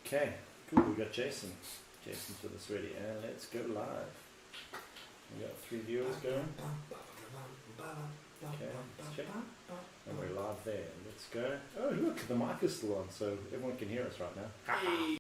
Okay, cool. We got Jason. Jason's with us ready, and let's go live. We got 3 viewers going. Okay, let's check. And we're live there. Let's go. Oh, look, the mic is still on, so everyone can hear us right now. Hey.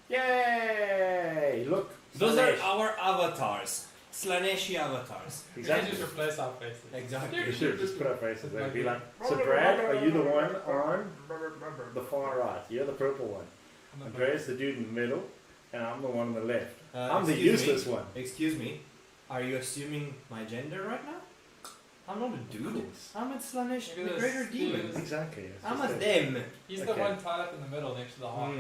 Yay! Look, those Slaanesh. are our avatars, Slaaneshi avatars. Exactly. We can just replace our faces. Exactly. We should just put our faces there. Be like, so Brad, are you the one on the far right? You're the purple one. Andrea's the dude in the middle, and I'm the one on the left. I'm the useless one. Excuse me, are you assuming my gender right now? I'm not a dude. I'm a Slaanesh, the greater demon. Exactly. I'm a them. He's the one tied up in the middle next to the heart.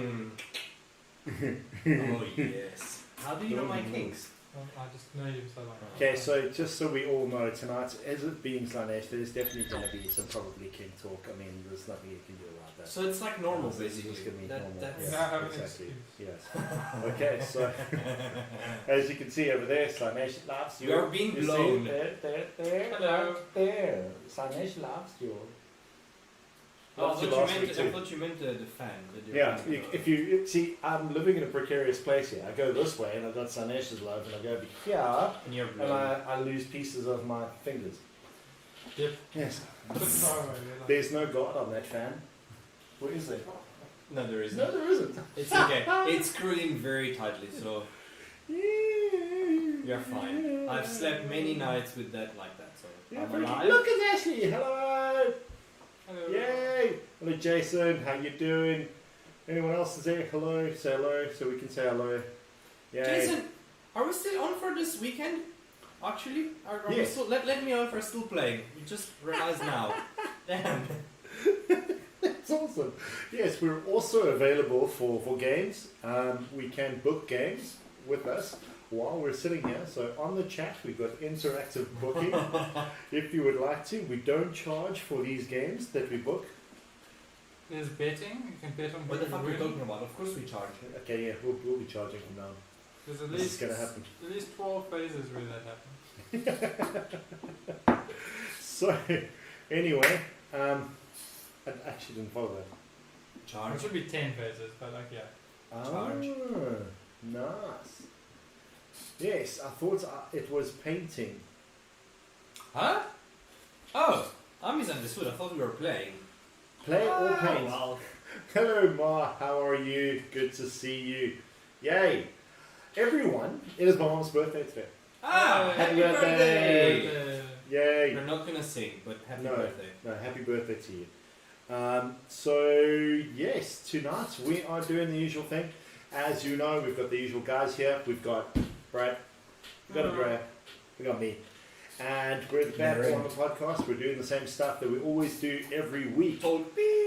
Oh yes. How do you know my kinks? I just know you so much. Okay, so just so we all know, tonight, as it being Slaanesh, there's definitely going to be some probably king talk. I mean, there's nothing you can do about that. So it's like normal, basically. It's going to be normal. That's Yeah, exactly. Yes. Okay, so as you can see over there, Slaanesh loves you. You're being blown. There. Hello. There. Slaanesh loves you. I Loves you last week too. thought you meant the fan. Yeah, if you see, I'm living in a precarious place here. I go this way and I've got Slaanesh's love, and I go over here and you're and I lose pieces of my fingers. Yep. Yes. Sorry, There's no God on that fan. Where is there? No, there isn't. No, there isn't. It's okay. It's screwed in very tightly, so you're fine. I've slept many nights with that like that, so I'm alive. Look at Ashley. Hello. Hello. Yay. Hello, Jason. How you doing? Anyone else is there? Hello. Say hello so we can say hello. Yay. Jason, are we still on for this weekend? Actually? Are we Yes. still, let me know if we're still playing. We just realized now. Damn. That's awesome. Yes, we're also available for games. We can book games with us while we're sitting here. So on the chat, we've got interactive booking. If you would like to, we don't charge for these games that we book. There's betting. You can bet on What the who fuck are will you win. talking about? Of course we charge. Okay, yeah, we'll be charging from now. There's at This least is going to happen. at least 12 phases where that happens. So, anyway, I actually didn't follow that. It Charge. should be 10 phases, but like yeah. Charge. Ah, nice. Yes, I thought it was painting. Huh? Oh, I misunderstood. I thought we were playing. Play or paint? Well, Hello, Ma. How are you? Good to see you. Yay! Everyone, it is my mom's birthday today. happy birthday. birthday! Yay! We're not gonna sing, but happy No. birthday. No, happy birthday to you. So, yes, tonight we are doing the usual thing. As you know, we've got the usual guys here. We've got Brad, we've got Andrea, we've got me. And we're at the back on the podcast. We're doing the same stuff that we always do every week.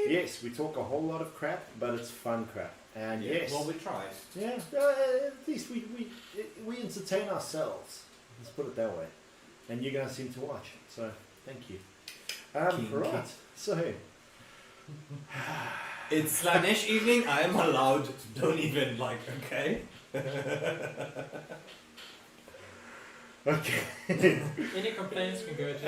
Yes, we talk a whole lot of crap, but it's fun crap. And yes, Well, we tried. yeah, at least we entertain ourselves. Let's put it that way. And you guys seem to watch, so thank you. Right, so It's Slaanesh evening. I am allowed. Don't even okay. okay. Any complaints can go to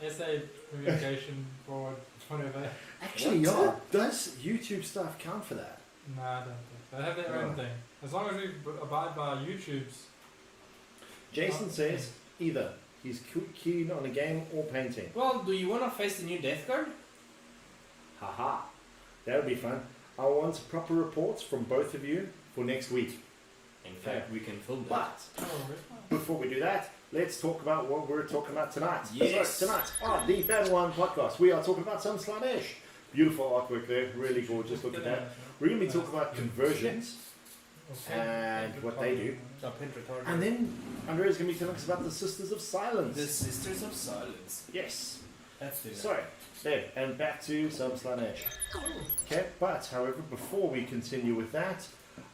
the SA communication board, whatever. Actually, yeah, does YouTube stuff count for that? No, I don't think so. They have their own thing. As long as we abide by YouTube's. Jason says either he's keen on a game or painting. Well, do you want to face the new Death Guard? Haha, that would be fun. I want proper reports from both of you for next week. In fact, we can film that. But before we do that, let's talk about what we're talking about tonight. Yes. So, tonight on the Battle One podcast, we are talking about some Slaanesh. Beautiful artwork there, really gorgeous. Look at that. We're going to be talking about conversions and what they do. And then Andrea's going to be telling us about the Sisters of Silence. The Sisters of Silence. Yes. That's it. So, there, and back to some Slaanesh. Okay, but however, before we continue with that,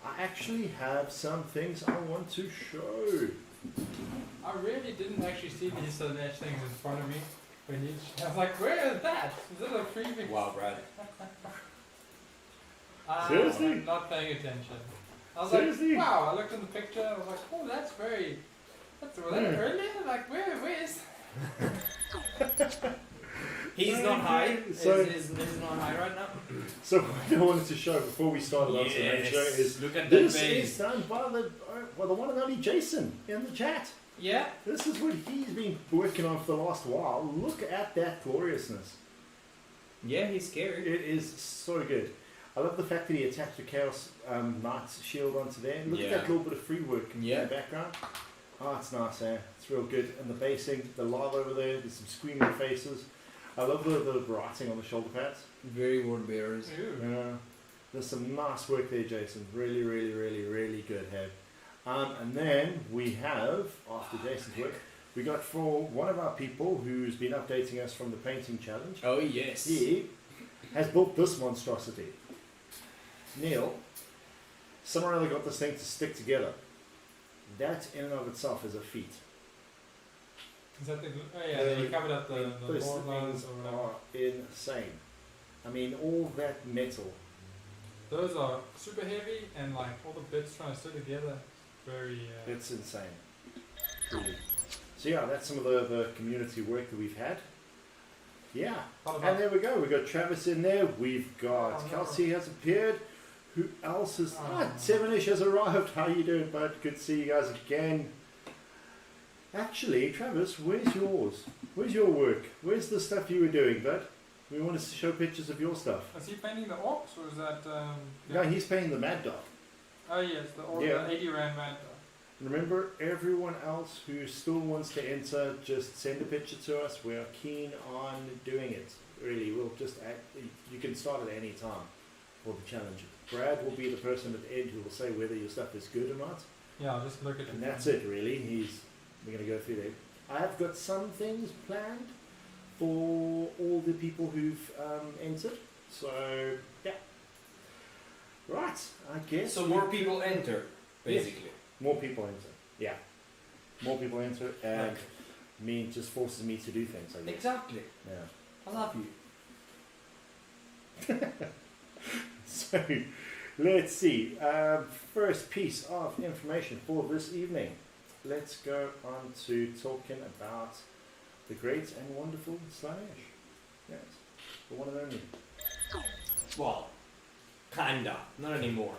I actually have some things I want to show. I really didn't actually see these Slaanesh things in front of me. I was like, where is that? Is it a prefix? Wow, Brad. Seriously? I'm not paying attention. I was Seriously? like, wow, I looked in the picture, I was like, oh, that's very... was that earlier? Like, where is... He's not high. So- He's not high right now. So what I wanted to show before we started on today's show is Look at that this face. is done by the one and only Jason in the chat. Yeah. This is what he's been working on for the last while. Look at that gloriousness. Yeah, he's scary. It is so good. I love the fact that he attached the Chaos Knight's shield onto there. Look at that little bit of free work in the background. Oh, it's nice, eh? It's real good. And the basing, the lava over there, there's some screaming faces. I love the writing on the shoulder pads. Very word bearers. There's some nice work there, Jason. Really, really, really, really good head. And then we have, after Jason's work, we got for one of our people who's been updating us from the painting challenge. Oh, yes. He has built this monstrosity. Neil, someone really got this thing to stick together. That in and of itself is a feat. Is that the... Oh yeah, they covered up the Those board lines things or whatever. are insane. I mean, all that metal. Those are super heavy and like all the bits trying to sit together. Very... It's insane. Really. So yeah, that's some of the community work that we've had. Yeah. And there we go. We've got Travis in there. We've got Kelsey has appeared. Who else is... Sevenish has arrived. How you doing, bud? Good to see you guys again. Actually, Travis, where's yours? Where's your work? Where's the stuff you were doing, bud? We want us to show pictures of your stuff. Is he painting the orcs or is that... No, he's painting the Mad Dog. Oh yes, the orc, the 80 rand Mad Dog. Remember, everyone else who still wants to enter, just send a picture to us. We are keen on doing it. Really, we'll just you can start at any time for the challenge. Brad will be the person at the end who will say whether your stuff is good or not. Yeah, I'll just look at it. And that's it, really. We're going to go through there. I have got some things planned for all the people who've entered. So, yeah. Right, I guess. So more people enter, basically. Yes. More people enter. Yeah. More people enter, and me just forces me to do things, I guess. Exactly. Yeah. I love you. So, let's see. First piece of information for this evening. Let's go on to talking about the great and wonderful Slaanesh. Yes, the one and only. Well, kinda. Not anymore.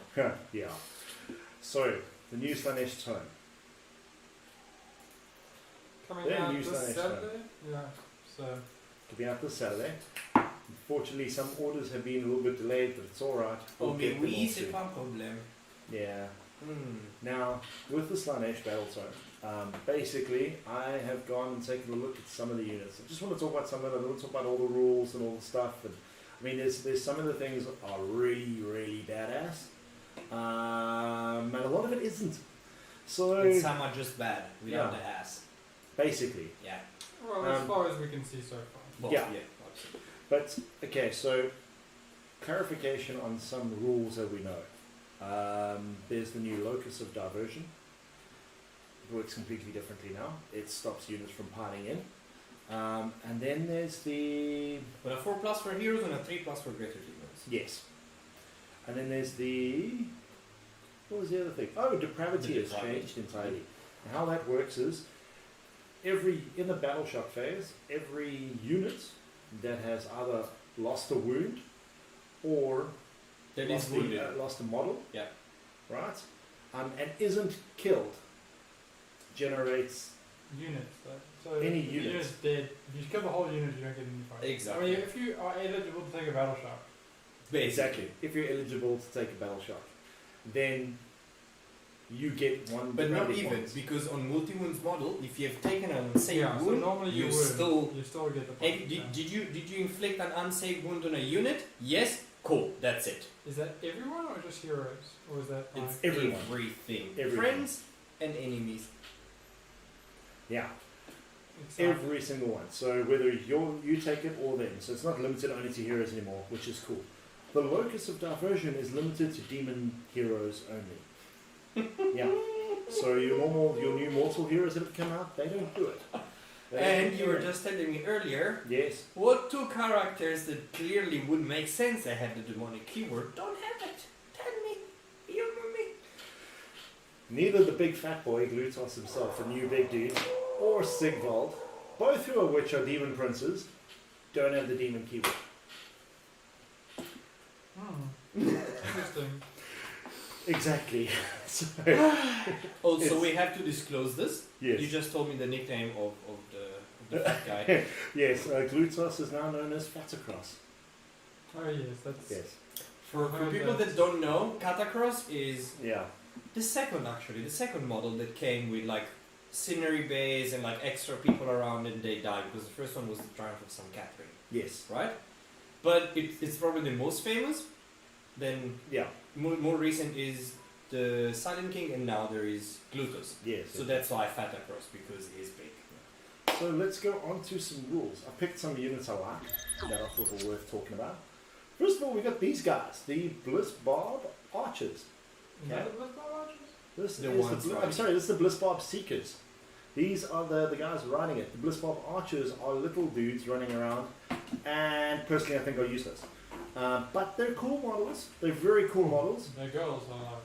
Yeah. So, the new Slaanesh tone. Coming They're out new this Slaanesh Saturday? Yeah, so... To be out this Saturday. Unfortunately, some orders have been a little bit delayed, but it's alright. Oh, mais oui, c'est pas un problème. Yeah. Now, with the Slaanesh battle tone, basically, I have gone and taken a look at some of the units. I just want to talk about some of them. I want to talk about all the rules and all the stuff. And I mean, there's some of the things that are really, really badass, and a lot of it isn't. So And some are just bad, without the ass. Basically. Yeah. Well, as far as we can see so far. Well, yeah. But okay, so clarification on some rules that we know. There's the new locus of diversion. It works completely differently now. It stops units from piling in. And then there's the... But a 4+ for heroes and a 3+ for greater heroes. Yes. And then there's the... What was the other thing? Oh, Depravity has changed entirely. And how that works is, in the battle shock phase, every unit that has either lost a wound or lost a model, right, and isn't killed, generates units. So any if the unit. unit's dead. If you kill the whole unit, you don't get any fire. Exactly. I mean, if you are eligible to take a battle shock. Exactly. If you're eligible to take a battle shock, then you get one. But not depravity even, points. because on multi-wounds model, if you have taken an unsaved Yeah, so wound, normally you you would. still... You still get the Hey, point. did you inflict an unsaved wound on a unit? Yes? Cool, that's it. Is that everyone or just heroes? Or is that like... It's Everyone. everything. Everyone. Friends and enemies. Yeah, Exactly. every single one. So whether you take it or them. So it's not limited only to heroes anymore, which is cool. The locus of diversion is limited to demon heroes only. Yeah. So your new mortal heroes that have come out, they don't do it. They don't And do you were it. just telling me earlier, Yes. what two characters that clearly would make sense they have the demonic keyword don't have it? Tell me. Humor me. Neither the big fat boy, Glutos himself, the new big dude, or Sigvald, both of which are demon princes, don't have the demon keyword. Interesting. Exactly. So, Also, It's- we have to disclose this. yes. You just told me the nickname of the fat guy. Yes, Glutos is now known as Fatacross. Oh yes, that's... Yes. For people that don't know, Catacross is Yeah. the second model that came with like scenery base and like extra people around and they died, because the first one was the Triumph of St. Catherine, Yes. right? But it's probably the most famous. Then Yeah. more recent is the Silent King, and now there is Glutos. Yes. So that's why Fatacross, because he is big. So let's go on to some rules. I picked some units I like that I thought were worth talking about. First of all, we got these guys, the Bliss Barb Archers. Is Yeah. that the Blood Archers? This The is ones I'm riding. sorry, this is the Bliss Barb Seekers. These are the guys riding it. The Bliss Barb Archers are little dudes running around, and personally I think are useless. But they're cool models. They're very cool models. The girls are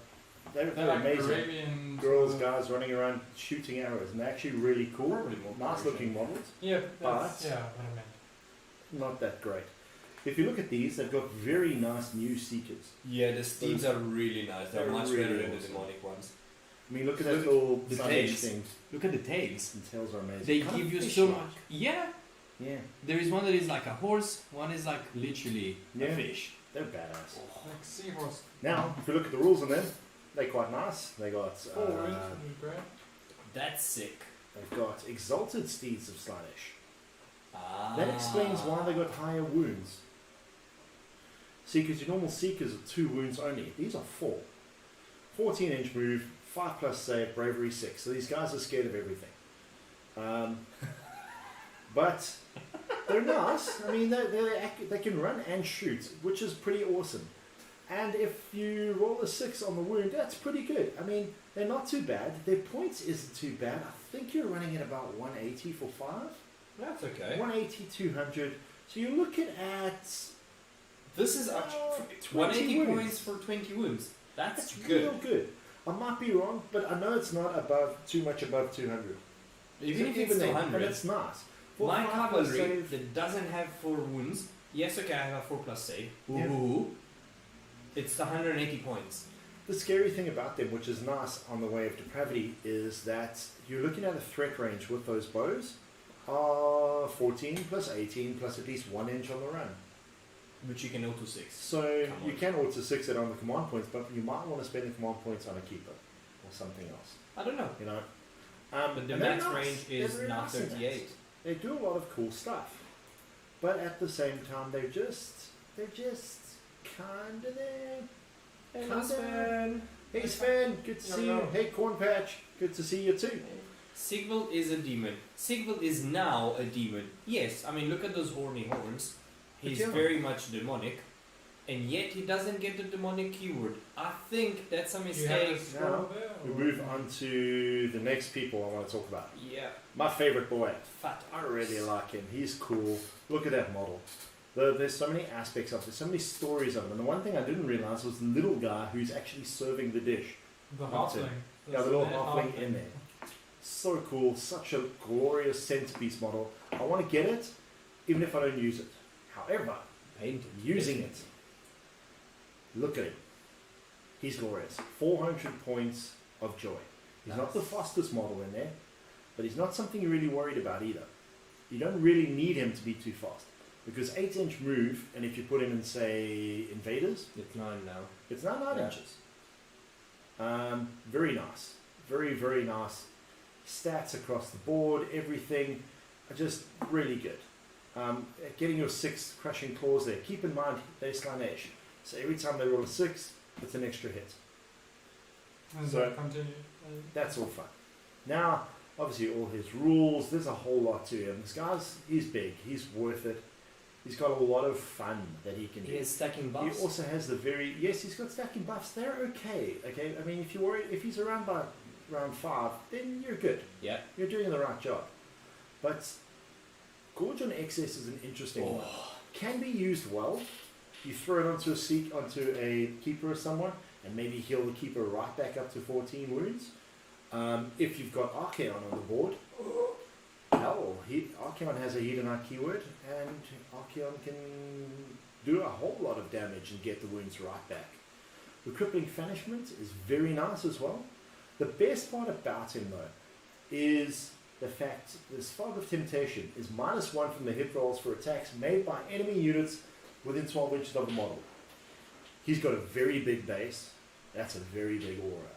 They're they're like amazing. Arabian... Girls, guys running around shooting arrows, and they're actually really cool. Probably more Nice looking models. Yeah, that's... But- Yeah, what I meant. Not that great. If you look at these, they've got very nice new Seekers. Yeah, the steeds are really nice. They're They're much really better than the awesome. demonic ones. I mean, look at that Look little the Slaanesh tails. thing. Look at the tails. The tails are amazing. They Kind give of you fish so like. much. Yeah. Yeah, There is one that is like a horse. One is like literally Yeah. a fish. they're badass. Like seahorse. Now, if you look at the rules on them, they're quite nice. They got Which is great. That's sick. they've got exalted steeds of Slaanesh. Ah. That explains why they got higher wounds. Seekers, your normal Seekers are 2 wounds only. These are 4. 14-inch move, 5+ save, bravery 6. So these guys are scared of everything. But they're nice. I mean, they can run and shoot, which is pretty awesome. And if you roll a 6 on the wound, that's pretty good. I mean, they're not too bad. Their points isn't too bad. I think you're running at about 180 for 5. That's okay. 180, 200. So you're looking at... This is actually 20 180 wounds. points for 20 wounds. That's That's good. real good. I might be wrong, but I know it's not above too much above 200. Even if it's then, but 200, it's nice. For my 5+ cavalry save, that doesn't have 4 wounds, yes, okay, I have a 4+ save. Yeah. Ooh. It's 180 points. the scary thing about them, which is nice on the way of Depravity, is that you're looking at a threat range with those bows are 14 plus 18 plus at least 1 inch on the run. But you can auto 6. So Come you on. can auto 6 it on the command points, but you might want to spend the command points on a keeper or something else. I don't know. You know. But the and they're max nice. range They're is very now nice in that. 38. They do a lot of cool stuff, but at the same time they're just kind of there. Hey, Come Sven. Hey Sven, good to see you. Hello. Hey Corn Patch, good to see you too. Sigvald is a demon. Sigvald is now a demon. Yes, I mean, look at those horny horns. He's yeah. very much demonic. And yet he doesn't get the demonic keyword. I think that's a You have mistake. a scroll there? We or- move on to the next people I want to talk about. Yeah. My favorite boy. Fat I really like him. He's cool. Look at that model. There's so many aspects of it. There's so many stories of him. And the one thing I didn't realize was the little guy who's actually serving the dish. The That's it. halfling. Yeah, the little That's halfling in there. So cool. Such a glorious centerpiece model. I want to get it, even if I don't use it. However, Painted. using it. Look at him. He's glorious. 400 points of joy. He's not the fastest model in there, but he's not something you're really worried about either. You don't really need him to be too fast. Because 8-inch move, and if you put him in, say, Invaders, It's 9 now. it's now 9 Yeah. inches. Very nice. Very, very nice. Stats across the board, everything are just really good. Getting your 6 crushing claws there. Keep in mind, they're Slaanesh. So every time they roll a 6, it's an extra hit. And So- continue. That's all fun. Now, obviously, all his rules, there's a whole lot to him. This guy's, he's big, he's worth it. He's got a lot of fun that he can do. He is stacking buffs. He also has the very, yes, he's got stacking buffs. They're okay. Okay, I mean, if you worry, if he's around by round 5, then you're good. Yeah. You're doing the right job. But Gorge on Excess is an interesting one. Can be used well. You throw it onto a keeper or someone, and maybe heal the keeper right back up to 14 wounds. If you've got Archaon on the board, hell, Archaon has a Hedonite keyword, and Archaon can do a whole lot of damage and get the wounds right back. The Crippling Banishment is very nice as well. The best part about him, though, is the fact this Fog of Temptation is -1 from the hit rolls for attacks made by enemy units within 12 inches of the model. He's got a very big base. That's a very big aura.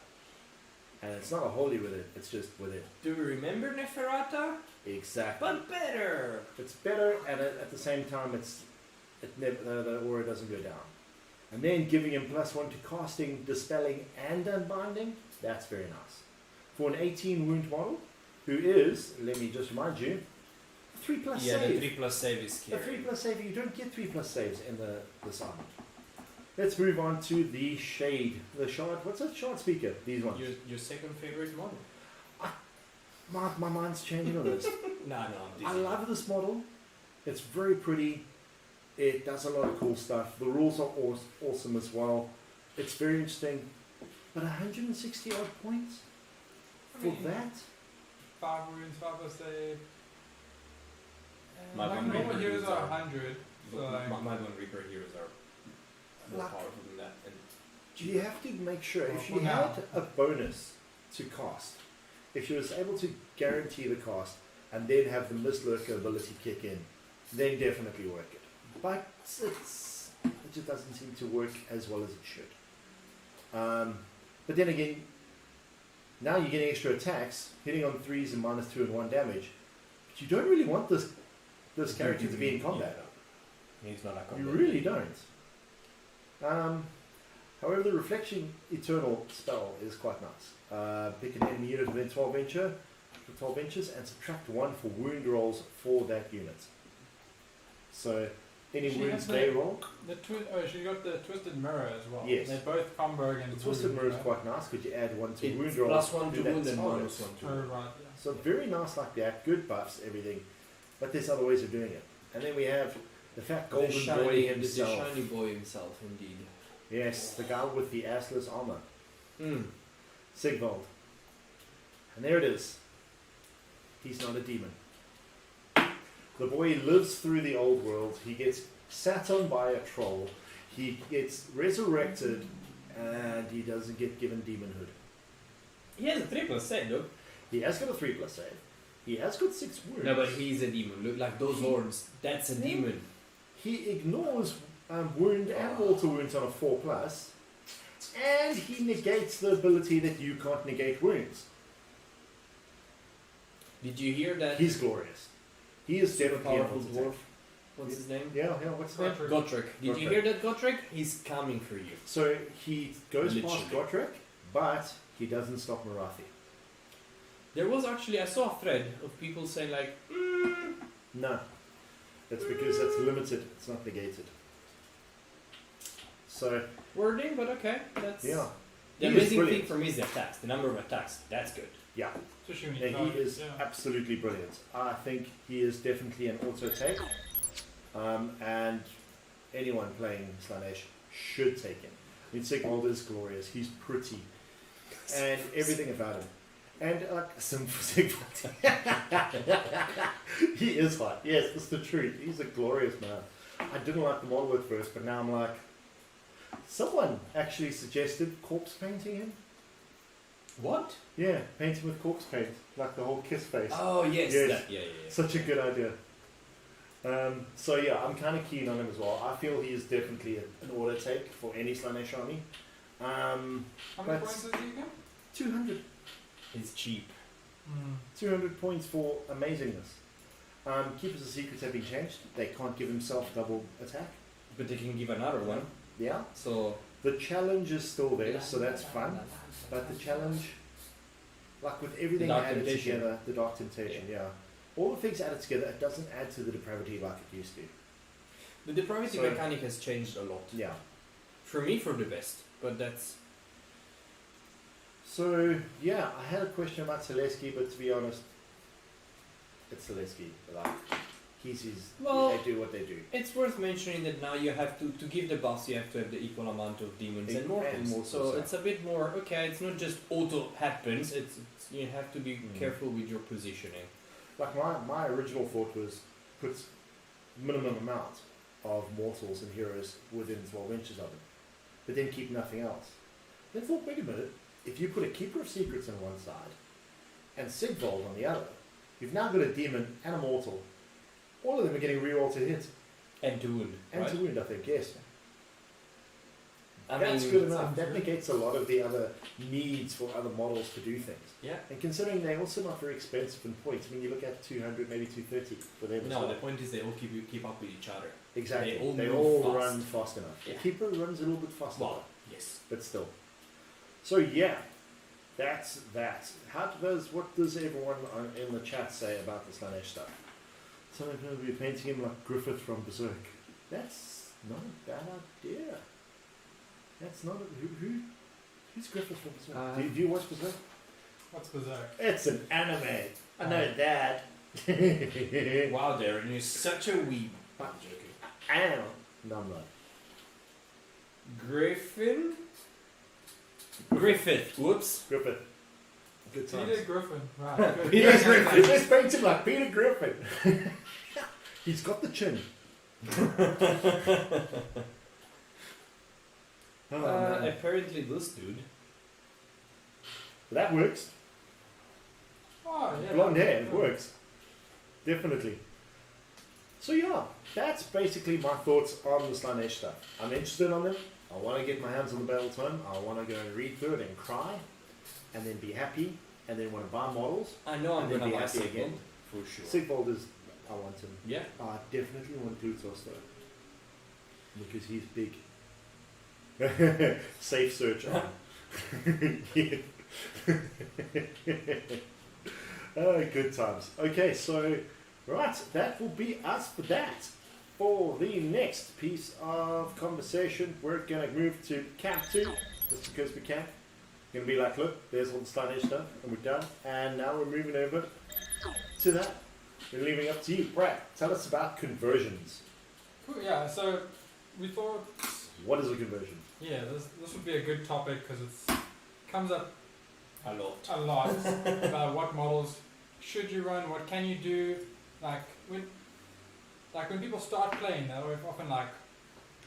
And it's not a holy with it, it's just with it. Do we remember Neferata? Exactly. But better! It's better, and at the same time, the aura doesn't go down. And then giving him +1 to casting, dispelling, and unbinding, that's very nice. For an 18 wound model, who is, let me just remind you, 3+ Yeah, save. the 3+ save is A scary. 3+ save, you don't get 3+ saves in this armor. Let's move on to the Shade. The Shard, what's that Shard speaker? These ones. Your second favorite model? My mind's changing on this. No, I'm I dizzy. love this model. It's very pretty. It does a lot of cool stuff. The rules are awesome as well. It's very interesting. But 160 odd points I for mean, that? 5 wounds, 5 save. My Like one normal Reaper heroes is are our- 100. So like, My one Reaper heroes are more Like- powerful than that. And You have to make sure if Well, she for now. had a bonus to cast, if she was able to guarantee the cast and then have the Mislurker ability kick in, then definitely work it. But it just doesn't seem to work as well as it should. But then again, now you're getting extra attacks, hitting on 3s and -2 and 1 damage. But you don't really want this character to be in combat. he's not a You combat. really don't. However, the Reflection Eternal spell is quite nice. Pick an enemy unit within 12 inches and subtract 1 for wound rolls for that unit. So, any She wounds has they the- roll. she got the Twisted Mirror as well. Yes. They both combo The against Twisted wounds, Mirror is right? quite nice because you add 1 to wound It's rolls. +1 do to that wound and targets. -1 to Oh, wound. right, yeah. So, very nice like that. Good buffs, everything. But there's other ways of doing it. And then we have the fat golden boy himself. The shiny boy himself, indeed. Yes, the guy with the assless armor. Mm. Sigvald. And there it is. He's not a demon. The boy lives through the old world. He gets sat on by a troll. He gets resurrected and he doesn't get given demonhood. He has a 3+ save though. He has got a 3+ save. He has got 6 wounds. No, but he's a demon. Look, like those horns. That's a Yeah. demon. He ignores wound and water wounds on a 4+, and he negates the ability that you can't negate wounds. Did you hear that? He's glorious. He is super definitely powerful an dwarf. What's his name? Yeah, what's that? Gotrek. Gotrek. Did you Gotrek. hear that, Gotrek? He's coming for you. So he goes past Literally. Gotrek, but he doesn't stop Marathi. There was actually, I saw a thread of people saying like, No. That's because it's limited, it's not negated. So, wording, but okay. That's yeah. The He is amazing thing brilliant. for me is the attacks. The number of attacks. That's good. Yeah. Especially when you And he target, is yeah. absolutely brilliant. I think he is definitely an auto take. And anyone playing Slaanesh should take him. I mean, Sigvald is glorious. He's pretty. And everything about him. And simple Sigvald. He is hot. Yes, it's the truth. He's a glorious man. I didn't like the model at first, but now I'm like, someone actually suggested corpse painting him. What? Yeah, paint him with corpse paint, like the whole kiss face. Oh yes. Yes. That, yeah. Such a good idea. So yeah, I'm kind of keen on him as well. I feel he is definitely an auto take for any Slaanesh army. How many But- points is he again? 200. It's cheap. 200 points for amazingness. Keepers of Secrets have been changed. They can't give himself double attack. But they can give another one. Yeah. So The challenge is still there, so that's fun. But the challenge, like with everything The Dark added Temptation. together, the Dark Temptation, yeah. All the things added together, it doesn't add to the depravity like it used to. the depravity So- mechanic has changed a lot. Yeah. For me, for the best. But that's So, yeah, I had a question about Selesky, but to be honest, it's Selesky. Like, he's his, Well- they do what they do. it's worth mentioning that now you have to give the boss, you have to have the equal amount of demons and And mortals. mortals, So yeah. it's a bit more okay. It's not just auto happens. It's you have to be Mm. careful with your positioning. Like, my original thought was put minimum amount of mortals and heroes within 12 inches of it, but then keep nothing else. Then I thought, wait a minute, if you put a Keeper of Secrets on one side and Sigvold on the other, you've now got a demon and a mortal. All of them are getting reroll to hit And to wound. and right? to wound, I think, yes. I That's mean, good enough. sounds That good. negates a lot of the other needs for other models to do things. Yeah. And considering they're also not very expensive in points, I mean, you look at 200, maybe 230 for them as No, well. the point is they all keep up with each other. Exactly. They They all all, move fast. run fast enough. Yeah. The Keeper runs a little bit faster, Well, yes. but still. So yeah, that's that. What does everyone in the chat say about the Slaanesh stuff? Someone's going to be painting him like Griffith from Berserk. That's not a bad idea. That's not a, who's Griffith from Berserk? Do you watch Berserk? What's Berserk? It's an anime. I know that. Wow, Darren, you're such a weeb. I'm joking. Ow. No, I'm not. Griffin? Griffith. Whoops. Griffith. Good times. Peter Griffin. Right. Good. Peter Peter Griffin. Griffin. Just paint him like Peter Griffin. He's got the chin. Oh, man. Apparently this dude. That works. Oh, yeah. Blonde hair, it works. Definitely. So yeah, that's basically my thoughts on the Slaanesh stuff. I'm interested on them. I want to get my hands on the battle tome. I want to go and read through it and cry, and then be happy, and then want to buy models. I know I'm And then gonna be buy happy Sigmund, again. for sure. Sigvold is, I want him. Yeah. I definitely want Plutos though, because he's big. Safe search on. Oh, good times. Okay, so right, that will be us for that. For the next piece of conversation, we're going to move to Camp 2, just because we can. Going to be like, look, there's all the Slaanesh stuff, and we're done. And now we're moving over to that. We're leaving up to you. Brad, tell us about conversions. Cool. Yeah. So we thought, What is a conversion? yeah, this would be a good topic because it comes up A lot. a lot about what models should you run, what can you do. Like when people start playing, they're often like,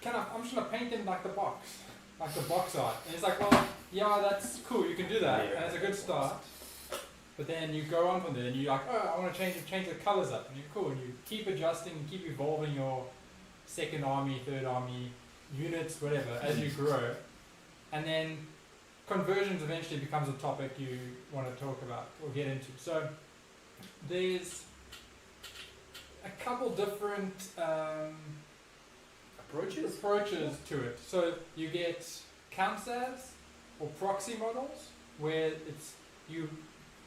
I'm just gonna paint in like the box art, and it's like, well, yeah, that's cool, you can do that, and it's a good start. But then you go on from there, and you're like, oh, I want to change the colors up, and you're cool, and you keep adjusting, and keep evolving your second army, third army, units, whatever, as you grow, and then conversions eventually becomes a topic you want to talk about or get into. So there's a couple different approaches to it. So you get CountSavs or proxy models where it's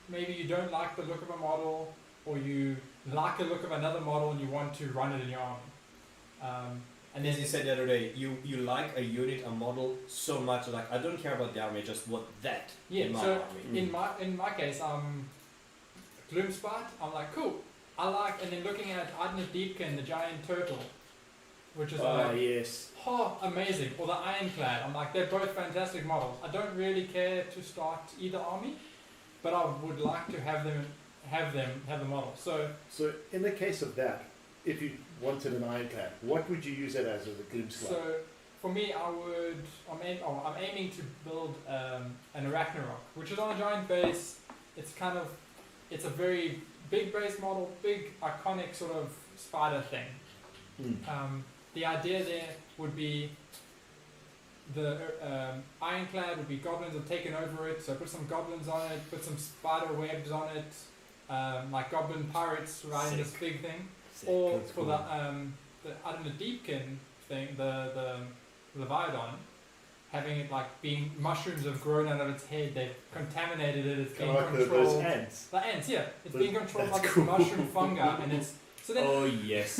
maybe you don't like the look of a model, or you like the look of another model and you want to run it in your army. And as you said the other day, you like a unit, a model so much, like I don't care about the army, I just want that Yeah, in my so army. in my case, Gloomspite, I'm like, cool. I like, and then looking at Adna Deepkin, the giant turtle, which is like, Yes. oh, amazing. Or the Ironclad, I'm like, they're both fantastic models. I don't really care to start either army, but I would like to have the model. So in the case of that, if you wanted an ironclad, what would you use it as a glimpse So for me, I'm aiming to build an Arachnarok, which is on a giant base. It's a very big base model, big iconic sort of spider thing. The idea there would be the ironclad would be goblins have taken over it, so put some goblins on it, put some spider webs on it, like goblin pirates riding this big thing. Or That's for cool. the I don't know, Deepkin thing, the Leviathan, having it like being mushrooms have grown out of its head, they've contaminated it, it's Kind being of like those controlled. ants. The ants, yeah, it's Those- being controlled by that's this cool. mushroom fungi, and it's so then Oh yes.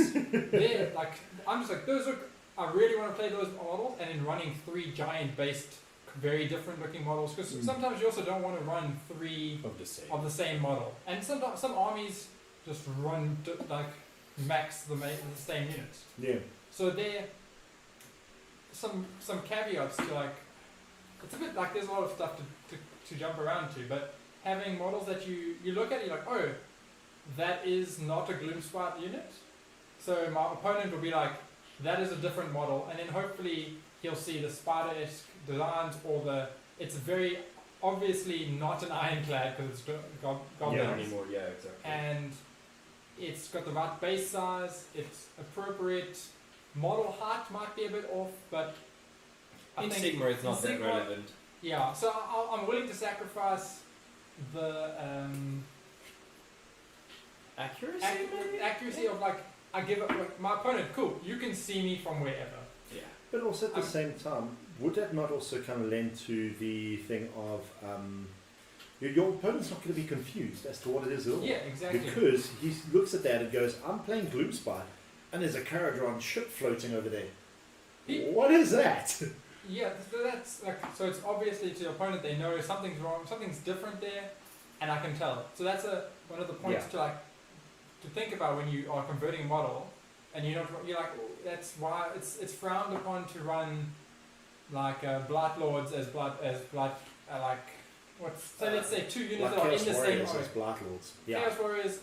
they're like I'm just like those are I really want to play those models, and in running 3 giant based, very different looking models, because sometimes you also don't want to run 3 Of the same. of the same model, and sometimes some armies just run like max the same units. Yeah. So there, some caveats to like, it's a bit like there's a lot of stuff to jump around to, but having models that you look at, you're like, oh, that is not a Gloomspite unit. So my opponent will be like, that is a different model, and then hopefully he'll see the spider-esque designs or it's very obviously not an ironclad because it's goblins. Yeah, anymore. Yeah, exactly. And it's got the right base size, it's appropriate. Model height might be a bit off, but I In think Sigma, it's not in that Sigma- relevant. yeah. So I'm willing to sacrifice the Accuracy, maybe? accuracy of like I give it like, my opponent. Cool, you can see me from wherever. Yeah. But also at the Um, same time, would that not also kind of lend to the thing of your opponent's not going to be confused as to what it is at all? Yeah, exactly. Because he looks at that and goes, I'm playing Gloomspite, and there's a Caradron ship floating over there. He- What is that? Yeah, so that's like so. It's obviously to your opponent they know something's wrong, something's different there, and I can tell. So that's one of the points Yeah. to think about when you are converting a model, and you're like oh, that's why it's frowned upon to run like Blight Lords as blood like what's so let's say 2 units Like that are in Chaos the same Warriors army. as Blight Lords. Yeah. Chaos Warriors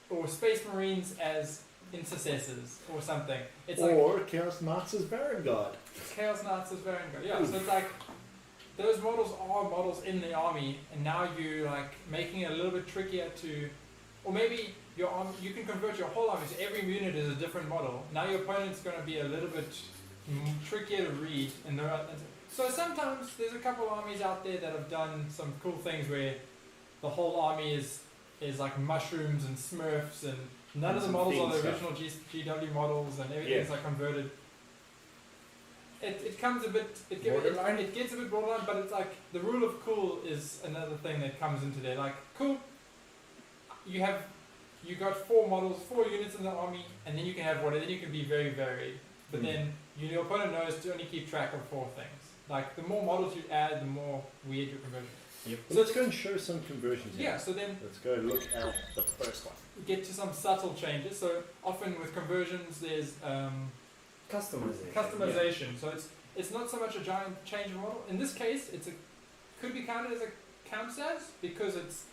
or Space Marines as intercessors or something. It's like Or Chaos Knights as Vanguard. Chaos Knights is very good. Yeah, so it's like those models are models in the army, and now you like making it a little bit trickier to, or maybe your army, you can convert your whole army so every unit is a different model. Now your opponent's going to be a little bit trickier to read, and so sometimes there's a couple armies out there that have done some cool things where the whole army is like mushrooms and Smurfs, and none And of the some models are theme the stuff. original GW models, and everything's like converted. It comes a bit Borderline? it gets a bit borderline, but it's like the rule of cool is another thing that comes into there. Like cool, you got 4 units in the army, and then you can have whatever. Then you can be very varied, but then your opponent knows to only keep track of 4 things. Like the more models you add, the more weird your conversion. Yep. So Let's go and show some conversions. Yeah, so then Let's go look at the first one. we get to some subtle changes. So often with conversions, there's Customization. customization. So it's not so much a giant change of model. In this case, could be counted as a Camsas because it's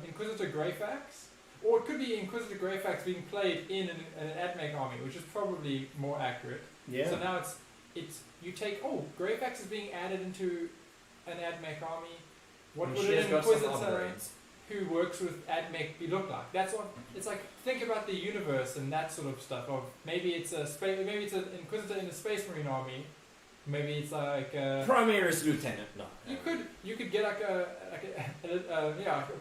Inquisitor Greyfax, or it could be Inquisitor Greyfax being played in an AdMech army, which is probably more accurate. Yeah. So now it's you take Greyfax is being added into an AdMech army. What And would she has an got some Inquisitor upgrades. who works with AdMech be look like? That's what it's like. Think about the universe and that sort of stuff. Of maybe it's an Inquisitor in a Space Marine army. Maybe it's like Primaris Lieutenant. No. you could get like a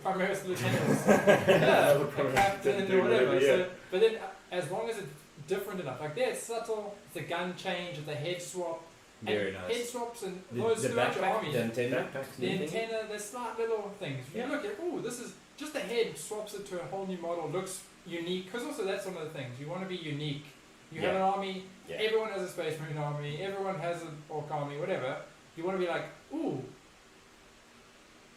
Primaris Lieutenant, yeah, a captain or whatever. Yeah. So, but then as long as it's different enough, like there it's subtle. It's a gun change. It's a head swap. Very and nice. Head swaps and those The throughout your backpack, armies. the antenna. Backpacks The and antenna, there's slight little things. You Yeah. look at, this is just the head swaps it to a whole new model, looks unique. Because also that's one of the things, you want to be unique. You have Yeah. an army, Yeah. everyone has a Space Marine army, everyone has an Orc army, whatever. You want to be like, ooh,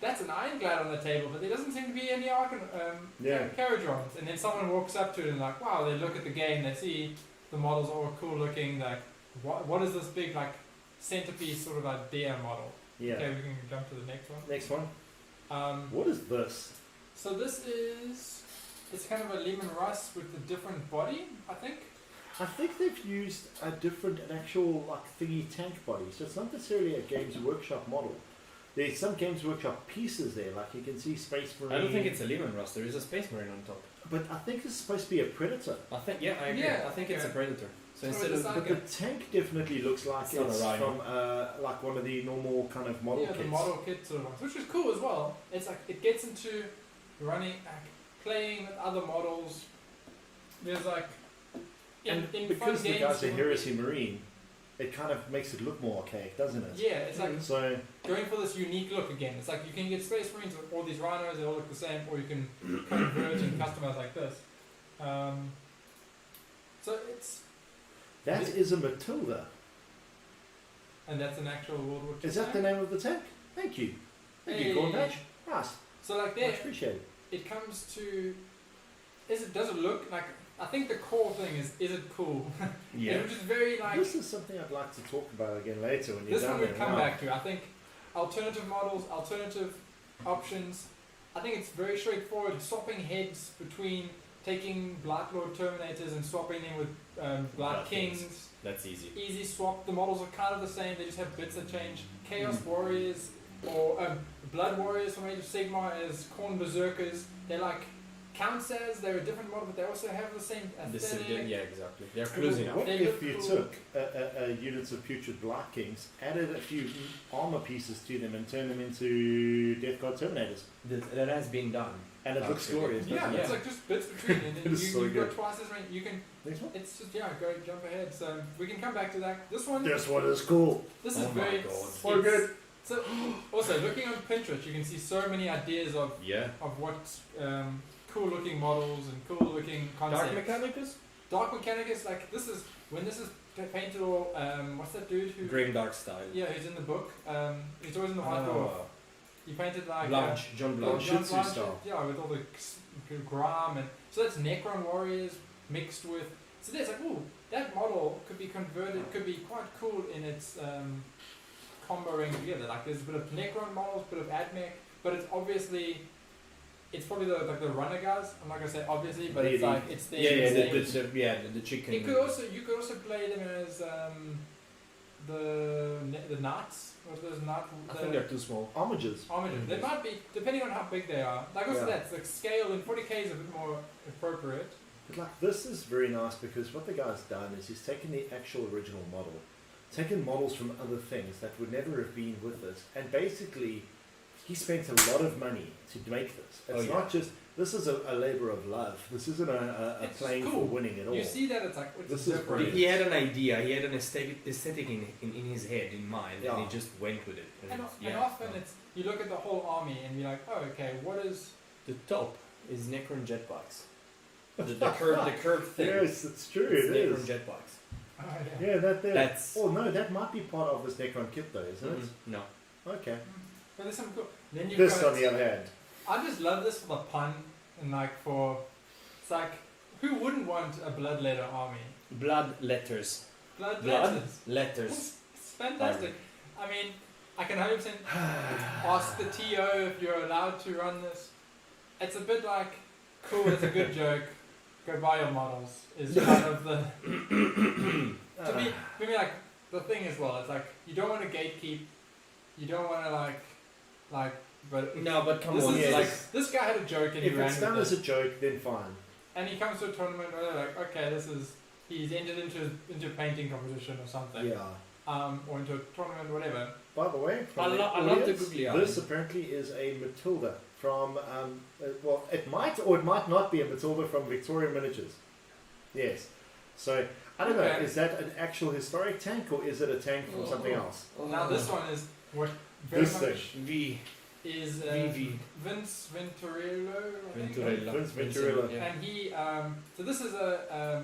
that's an Ironclad on the table, but there doesn't seem to be any Yeah. Caradrons. And then someone walks up to it and like, wow, they look at the game, they see the models are all cool looking, like, what is this big, like, centerpiece sort of idea model? Yeah. Okay, we can jump to the next one. Next one. Um, What is this? so this is, it's kind of a Lehman Russ with a different body, I think. I think they've used an actual like thingy tank body, so it's not necessarily a Games Workshop model. There's some Games Workshop pieces there, like you can see Space Marine. I don't think it's a Lehman Rust. There is a Space Marine on top. But I think it's supposed to be a Predator. I think, yeah, I agree. Yeah, I think it's a okay. Predator. So Oh, instead it's of a But the tank definitely looks like It's not a it's Rhino. from like one of the normal kind of model yeah, kits. the model kit sort of ones, which is cool as well. It's like it gets into running, playing with other models. There's like And in because fun the games, guy's a Heresy Marine, it kind of makes it look more archaic, doesn't it? yeah, it's like So going for this unique look again. It's like you can get Space Marines with all these rhinos, they all look the same, or you can convert and customize like this. So it's that is a Matilda. and that's an actual World War II. Is that the tank. name of the tank? Thank you. Thank you, Hey. Cornpatch. Nice. So like Much there, appreciated. it comes to does it look like? I think the core thing is it cool? Which is very like This is something I'd like to talk about again later when you're this done one we there. come Wow. back to. I think alternative models, alternative options. I think it's very straightforward. Swapping heads between taking Blight Lord Terminators and swapping them with Blight Blight Kings. Kings. That's easy. Easy swap. The models are kind of the same. They just have bits that change. Chaos Warriors or Blood Warriors from Age of Sigmar as Khorne Berserkers. They're like counts as they're a different model, but they also have the same aesthetic. Yeah, exactly. They're closing What up. They if look you cool. took units of Putrid Blight Kings, added a few armor pieces to them, and turned them into Death God Terminators? That has been done. And it looks Actually. glorious, Yeah, doesn't it's it? like just bits between, and It then is so you've good. got twice as many. You can. Next one. It's just go jump ahead. So we can come back to that. This one. This one is cool. This Oh is my very. God. So good. So also looking on Pinterest, you can see so many ideas of Yeah. what cool looking models and cool looking concepts. Dark Mechanicus? Dark Mechanicus, like this is when this is painted or what's that dude who? Grim Dark style. Yeah, who's in the book. He's always in the white dwarf. He painted like Blanche. John Oh, Blanche. Shih Tzu Blanche, style. yeah, with all the gram and so that's Necron warriors mixed with. So there's like, ooh, that model could be converted, could be quite cool in its comboing together. Like there's a bit of Necron models, bit of Admech, but it's obviously. It's probably the runner guys. I'm not gonna say obviously, but it's like it's their The chicken. It could also you could also play them as the knights. What are those knights? I think they're too small. Homages. Homages. They might be depending on how big they are. Like also Yeah. that's like scale in 40k is a bit more appropriate. But like this is very nice because what the guy's done is he's taken the actual original model, taken models from other things that would never have been with this, and basically he spent a lot of money to make this. It's not just this is a labour of love. This isn't a It's playing cool. for winning at all. You see that it's like it's This is different. brilliant. He had an idea. He had an aesthetic in his head, in mind, Yeah. and he just went with it. And often it's you look at the whole army and you're like, oh okay, what is The top is Necron jetbikes. The curved thing. Yes, it's true. It's It Necron is. jetbikes. oh, yeah. Yeah, that there. That's Oh no, that might be part of this Necron kit though, isn't Mhm. No. it? Okay. But there's some cool. Then you've This, got, on the other hand, I just love this for the pun and like for it's like who wouldn't want a bloodletter army? Blood letters. Blood Blood letters. letters. It's fantastic. I mean, I can 100% ask the TO if you're allowed to run this. It's a bit like, cool, it's a good joke. Go buy your models. Is kind of the to me, for me, like the thing as well. It's like you don't want to gatekeep. You don't want to like, but No, but come this on. is yes. like this guy had a joke and he if ran it's done with as it. a joke, then fine. And he comes to a tournament where they're like, okay, this is he's entered into a painting competition or something. Yeah. Or into a tournament, whatever. By the way, from the I love the audience, googly eyes. this apparently is a Matilda from, well, it might or it might not be a Matilda from Victoria Miniatures. Yes. So, I don't know, Okay. is that an actual historic tank or is it a tank from something else? Now this one is what very This much thing. V. is VV. Vince Venturello. I think. Venturella. Vince Venturella. Yeah. And he, so this is a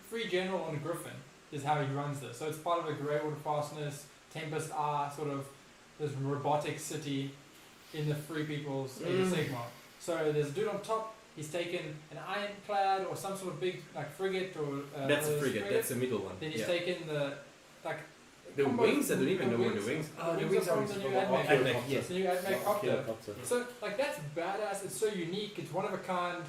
free general on a griffin is how he runs this. So it's part of a Greywater Fastness, Tempest R sort of this robotic city in the Free People's Age of Sigmar. So there's a dude on top. He's taken an ironclad or some sort of big like frigate or That's a those frigate. That's the middle one. Then he's Yeah. taken the like The combo- wings? I don't even know where the wings. The wings are from the new Admech. Admech, yes. The new Admech copter. Helicopter. So like that's badass. It's so unique. It's one of a kind.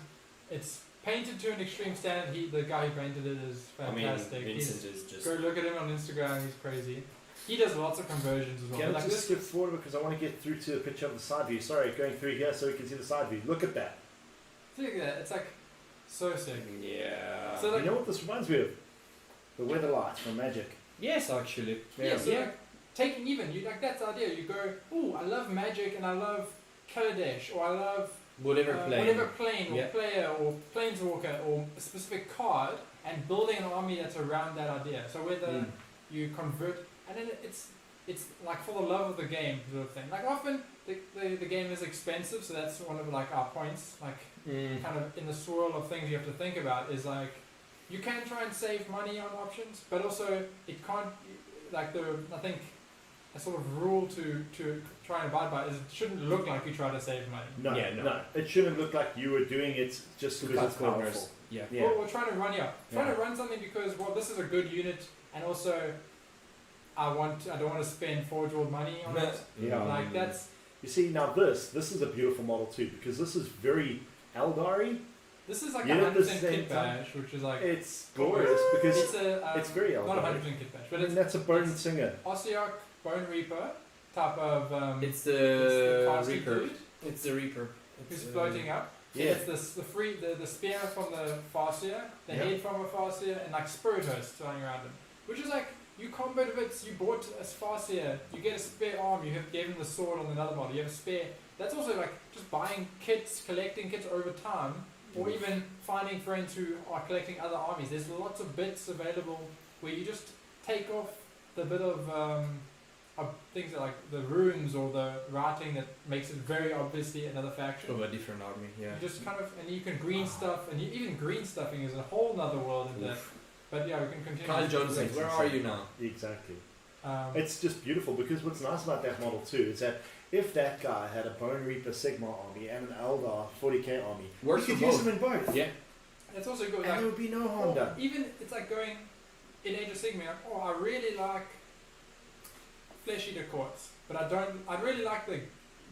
It's painted to an extreme standard. The guy who painted it is I mean, fantastic. Vincent is just. Go look at him on Instagram. He's crazy. he does lots of conversions as well. Can I Like just this, skip forward because I want to get through to the picture of the side view. Sorry, going through here so we can see the side view. Look at that. look at that. It's like so sick. Yeah. So like, You know what this reminds me of? The weather lights from Magic. Yes, actually. yeah, so like, taking even you like that's the idea. You go, oh, I love Magic and I love Kaladesh, or I love Whatever plane. whatever plane or Yeah. player or planeswalker or a specific card, and building an army that's around that idea. So whether you convert, and then it's like for the love of the game sort of thing. Like often the game is expensive, so that's one of like our points. Like kind of in the swirl of things you have to think about is like you can try and save money on options, but also it can't like I think a sort of rule to try and abide by is it shouldn't look like you try to save money. No, Yeah, no. It shouldn't look like you were doing it just To because cut it's powerful. corners. Yeah. Yeah. Or trying to run trying to run something because well this is a good unit and also I don't want to spend Forge World money on it. Yeah. Like that's You see, now this is a beautiful model too because this is very Eldari. this is like You a know, at the 100% same kit time- bash, which is like It's glorious because it's a it's very not a Eldari. 100% kit bash, but And it's that's a Bone Singer. Ossiarch Bone Reaper type of It's the the casty Reaper. dude It's the Reaper. who's It's, floating up. Yeah. It's the spear from the Farseer, the Yeah. head from a Farseer, and like Spirit Host flying around him. Which is like, you combo bits, you bought a Farseer, you get a spare arm, you have given the sword on another model, you have a spare. That's also like just buying kits, collecting kits over time, or even finding friends who are collecting other armies. There's lots of bits available where you just take off the bit of things that like the runes or the writing that makes it very obviously another faction. of a different army. Yeah. You just kind of, and you can green stuff, and even green stuffing is a whole nother world in that. But yeah, we can continue. Kyle Johnson, where are you now? Exactly. Um, It's just beautiful because what's nice about that model too is that if that guy had a Bone Reaper Sigma army and an Eldar 40k army, Works you for could use both. them in both. Yeah. it's also good. And Like, there would be no harm or done. even it's like going in Age of Sigmar. Like, oh, I really like Flesh Eater Courts, but I don't. I really like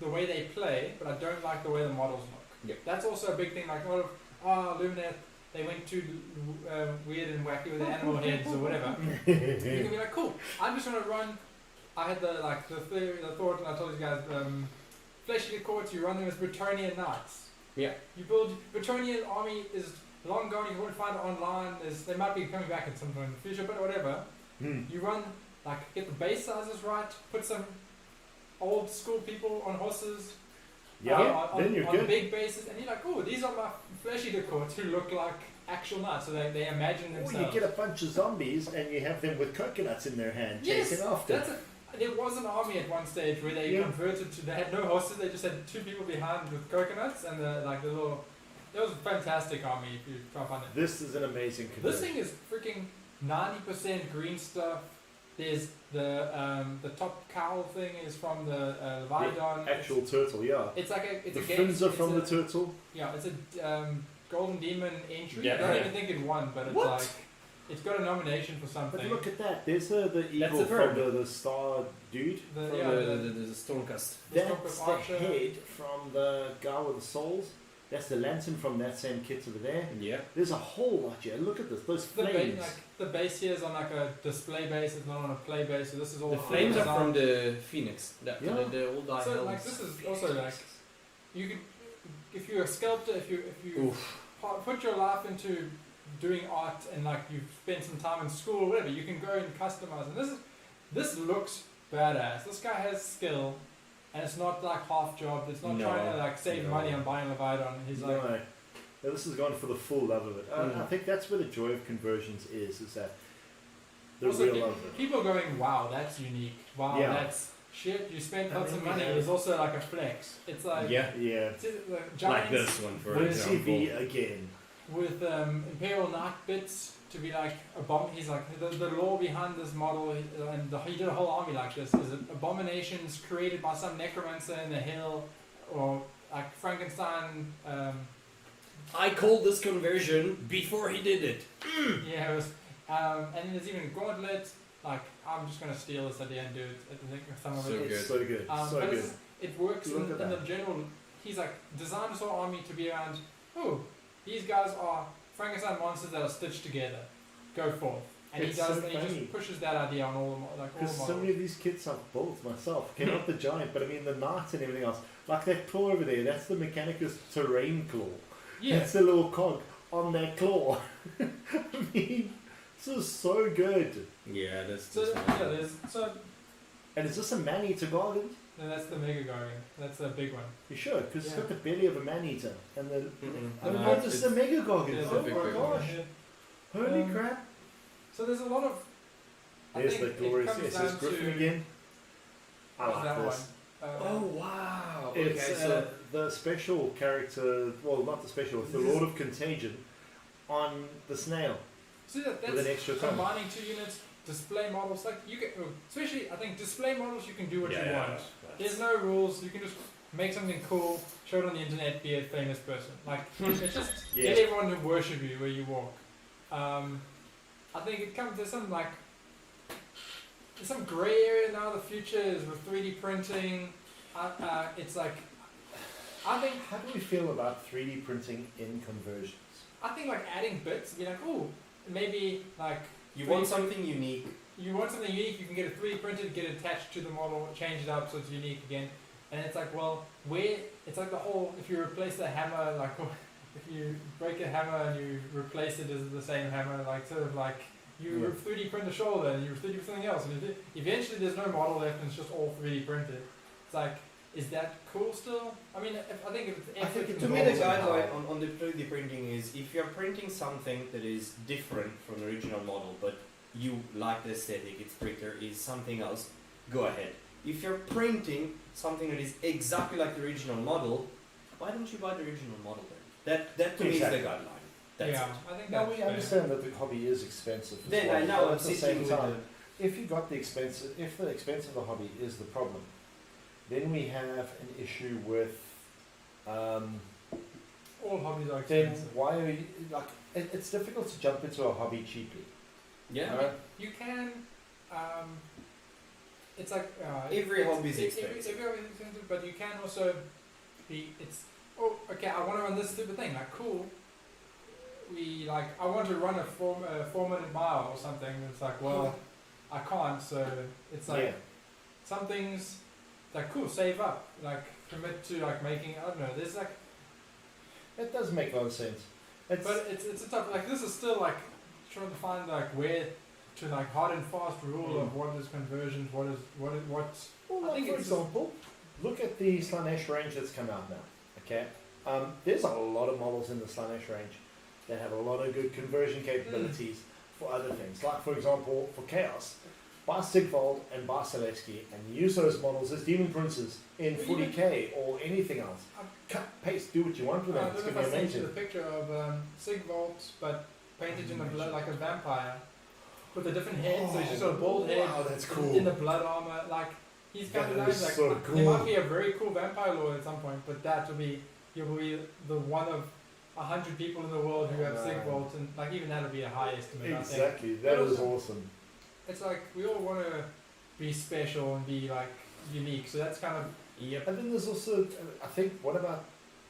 the way they play, but I don't like the way the models look. Yep. That's also a big thing. Like a lot of Lumineth, they went too weird and wacky with the animal heads or whatever. You can be like, cool. I'm just gonna run. I had the thought, and I told you guys, Flesh Eater Courts. You run them as Bretonnian Knights. Yeah. You build Bretonnian army is long gone. You won't find it online. They might be coming back at some point in the future, but whatever. You run like get the base sizes right. Put some old school people on horses. Yeah, on, then you're on good. big bases, and you're like, oh, these are my Flesh Eater Courts who look like actual knights. So they imagine Or themselves. you get a bunch of zombies and you have them with coconuts in their hand Yes, chasing after. There was an army at one stage where they Yeah. converted to. They had no horses. They just had two people behind with coconuts and the little. It was a fantastic army if you try to find it. This is an amazing This conversion. thing is freaking 90% green stuff. There's the top cowl thing is from the Leviathan. Actual turtle, yeah. It's like it's The a game. fins are it's from a, the turtle. Yeah, it's a Golden Demon entry. Yeah. I don't even think it won, but it's What? like it's got a nomination for something. But look at that. There's the eagle the from bird. the star dude. The- From yeah, the Stormcast. the That's Stormcast the Archer. head from the guy with the souls. That's the lantern from that same kit over there. Yeah. There's a whole lot here. Look at this. Those The flames. the base here is on like a display base. It's not on a play base. So this is all. The flames are design. from the Phoenix. Yeah. The old eye So helms. like this is also like you could if you're a sculptor if you put your life into doing art and like you've spent some time in school or whatever, you can go and customize. And this looks badass. This guy has skill, and it's not like half jobbed. It's not No. trying to like save No. money on buying Leviathan. He's like, No. Yeah, this is going for the full love of it. I think that's where the joy of conversions is that the also, real love of it. people are going, wow, that's unique. Wow, Yeah. that's shit. You spent And lots then of we money. have- It's also like a flex. It's like Yeah. Yeah. it's the Like giants this one, for When example. CV again. with Imperial Knight bits to be like he's like the lore behind this model he did a whole army like this is abominations created by some necromancer in the hill or like Frankenstein I called this conversion before he did it. yeah it was and then there's even Gauntlet like I'm just gonna steal this idea and do it I think some of So it It's so good. So but good. it works Look in at the that. general he's like designed this whole army to be around these guys are Frankenstein monsters that are stitched together. Go forth. and It's he does. so and he funny. just pushes that idea on all Because so models. many of these kits I've built myself. Okay, not the giant, but I mean the knight and everything else. Like that claw over there, that's the Mechanicus terrain claw. Yeah. That's the little cog on that claw. I mean, this is so good. Yeah, that's So just yeah, there's And is this a man-eater garden? no, that's the Mega Garden. That's a big one. You sure? Because it's Yeah. got the belly of a man-eater. And the... Mm-mm. Oh, No, no, this is a mega garden. Yeah, Oh it's a my big gosh. Yeah. Holy crap. So there's a lot of. I There's think the it glorious comes SS down Griffin to- again. I What's like that this. one? Oh wow! It's Okay, so the special character, well, not the special, it's the Lord of Contagion on the snail See that with an that's extra thumb. combining two units, display models. Like you can, especially I think display models, you can do what you want. There's no rules. You can just make something cool, show it on the internet, be a famous person. Like it's just Yeah. get everyone to worship you where you walk. I think it comes. There's some grey area now. The future is with 3D printing. It's like I think How do we feel about 3D printing in conversions? like adding bits. Be like, oh, maybe like You want something unique. you want something unique. You can get it 3D printed, get it attached to the model, change it up so it's unique again. And it's like, well, where it's like the whole. If you replace the hammer, like if you break a hammer and you replace it as the same hammer, like sort of like you Yeah. 3D print a shoulder and you 3D print something else, and eventually there's no model left and it's just all 3D printed. It's like, is that cool still? I mean, I think if it's I think effort To me, involved- the Models and guideline on the 3D printing is if you're printing something that is different from the original model, but you like the aesthetic, it's prettier, is something else, go ahead. If you're printing something that is exactly like the original model, why don't you buy the original model then? That to me Exactly. is the guideline. That's yeah, it. I think Now that's we fair. understand that the hobby is expensive. as Then well, I but now I'm at the sitting same with time, if you got the expense, if the expense of the hobby is the problem, then we have an issue with. all hobbies are Then expensive. why are you like? It's difficult to jump into a hobby cheaply. Yeah. Right? You can, it's like Every hobby is every expensive. hobby is expensive, but you can also be. It's okay. I want to run this stupid thing. Like cool. I want to run a 4-minute mile or something. It's like well, I can't. So it's like Yeah. some things. Like cool, save up. Like commit to like making. I don't know. There's like, It does make a lot of sense. It's, but it's a tough. Like this is still like trying to find like where to like hard and fast rule of what is conversions, what well, I think for it's example, look at the Slaanesh range that's come out now. Okay, there's a lot of models in the Slaanesh range that have a lot of good conversion capabilities for other things. Like for example, for Chaos, buy Sigvald and buy Selesky and use those models as demon princes in Well, 40k or anything else. Cut, paste, do what you want with I them. don't It's know if going I to be sent you the amazing. picture of Sigvald, but painted in the blood like a vampire, with a different head. So he's just got a bald head Wow, that's in cool. the blood armor. Like he's kind of That nice. is Like so there cool. might be a very cool vampire lord at some point, but that will be you'll be the one of 100 people in the world who have No. Sigvald, and like even that'll be a high estimate. I think. Exactly, that is awesome. It's like we all want to be special and be like unique. So that's kind of Yep. And then there's also, I think, what about,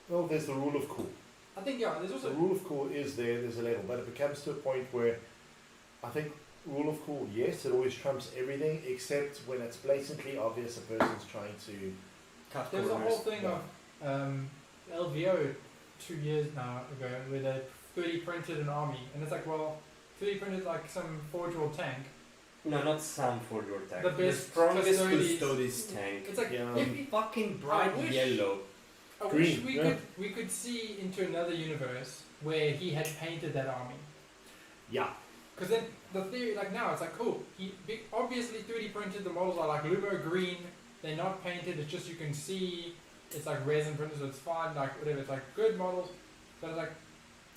well, there's the rule of cool. I think yeah. There's The also rule of cool is there's a level, but it becomes to a point where I think rule of cool, yes, it always trumps everything except when it's blatantly obvious a person's trying to. Cut There was a corners. whole thing Yeah. of LVO 2 years now ago where they 3D printed an army, and it's like, well, 3D printed like some Forge World tank. No, not some for your tank. The best strongest Custodes. Custodes tank. It's like Yeah. if Fucking bright I wish- yellow. I wish Green, we yeah. could see into another universe where he had painted that army. Yeah. Because then the theory, like now, it's like cool. Obviously 3D printed. The models are like Lumo green. They're not painted. It's just you can see. It's like resin printed, so it's fine. Like whatever. It's like good models. But it's like,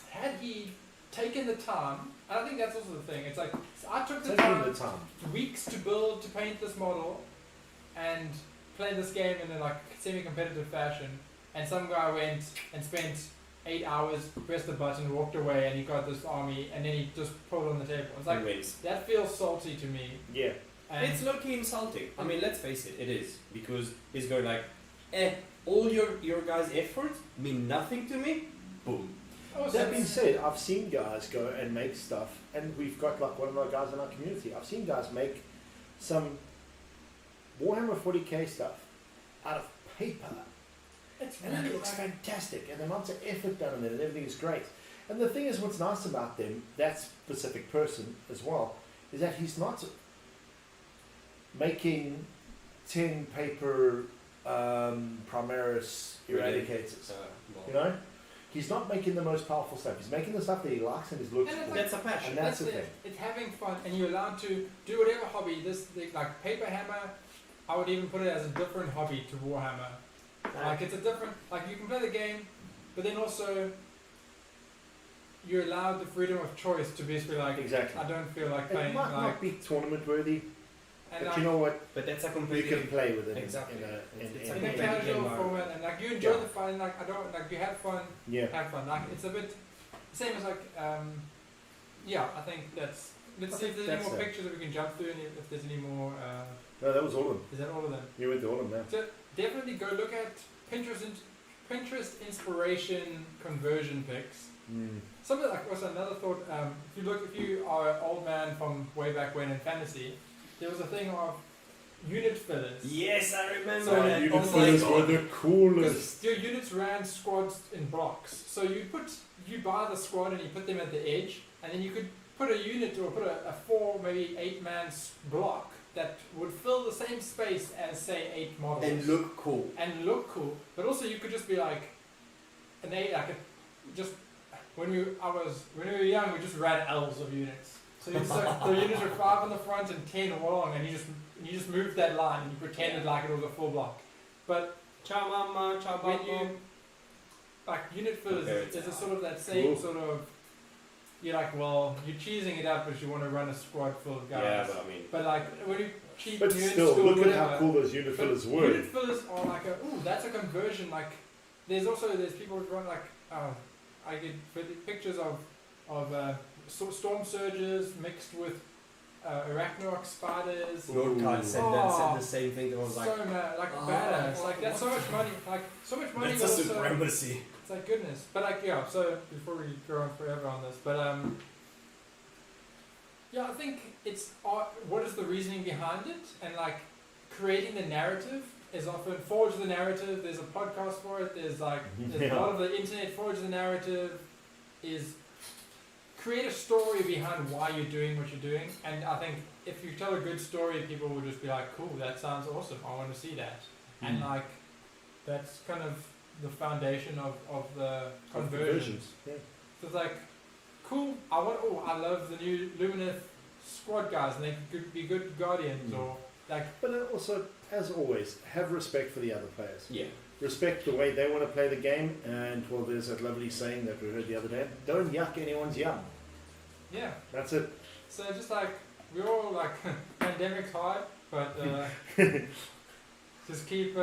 had he taken the time, and I think that's also the thing. It's like so I took the Taking time, the time. weeks to build to paint this model, and play this game in a like semi-competitive fashion. And some guy went and spent 8 hours, pressed the button, walked away, and he got this army, and then he just put it on the table. It's like He wins. that feels salty to me. Yeah. And It's low-key insulting. I mean, let's face it, it is. Because he's going like, all your guys' efforts mean nothing to me? Boom. Oh, That being said, I've seen guys go and make stuff, and we've got like one of our guys in our community. I've seen guys make some Warhammer 40k stuff out of paper, it's and it really looks like, fantastic, and the amount of effort done in it, and everything is great. And the thing is, what's nice about them, that specific person as well, is that he's not making 10 paper Primaris eradicators. You know? He's not making the most powerful stuff. He's making the stuff that he likes and his looks And it's cool. like- That's a passion. And that's the it. thing. It's having fun, and you're allowed to do whatever hobby. Like paper hammer, I would even put it as a different hobby to Warhammer. Like it's a different, like you can play the game, but then also you're allowed the freedom of choice to basically like, Exactly. I don't feel like It playing might like, not be tournament worthy, and but like, you know what? But that's a You completely can play with it Exactly. in It's in a the completely casual environment. format, and like you enjoy Yeah. the fun, like I don't like you have fun, yeah. have fun. Like it's a bit the same as like yeah, I think that's. Let's I see if think there's any that's more it. pictures that we can jump through, and if there's any more. No, that was all of them. Is that all of them? You went to all of them now. So definitely go look at Pinterest inspiration conversion pics. Mm. Something like also another thought. If you are an old man from way back when in fantasy, there was a thing of unit fillers. Yes, I remember So that. you Oh can my see God. the coolest. Because your units ran squads in blocks. So you buy the squad and you put them at the edge, and then you could put a unit or put a 4, maybe 8 man block that would fill the same space as say 8 models. And look cool. And look cool. But also you could just be like an 8 just when we were young we just ran L's of units. So the units were 5 on the front and 10 along, and you just moved that line and you pretended like it was a full block. But Ciao mama, ciao when baba. you like unit fillers Okay. is a sort of that same Cool. sort of you're like, well, you're cheesing it up because you want to run a squad full of guys. Yeah, but I mean, But like when you cheat But new in still, school, look at whatever, how cool those unit but fillers were. unit fillers are like that's a conversion. Like there's people who run like I get pictures of storm surges mixed with arachnarok spiders. Nordcard said the same thing. That was like, So mad, like oh, badass. Like that's so much money. Like so much money. that's a but also- supremacy. It's like goodness. But like yeah. So before we go on forever on this, but yeah, I think it's what is the reasoning behind it, and like creating the narrative is often forge the narrative. There's a podcast for it. There's a lot of the internet forge the narrative is create a story behind why you're doing what you're doing. And I think if you tell a good story, people will just be like, cool, that sounds awesome. I want to see that. And like that's kind of the foundation of the conversions. Yeah. So it's like, cool. I love the new Lumineth squad guys, and they could be good guardians or like. But also, as always, have respect for the other players. Yeah. Respect the way they want to play the game, and well, there's that lovely saying that we heard the other day: "Don't yuck anyone's yum." Yeah. That's it. So just like we're all like pandemic's hard, but just keep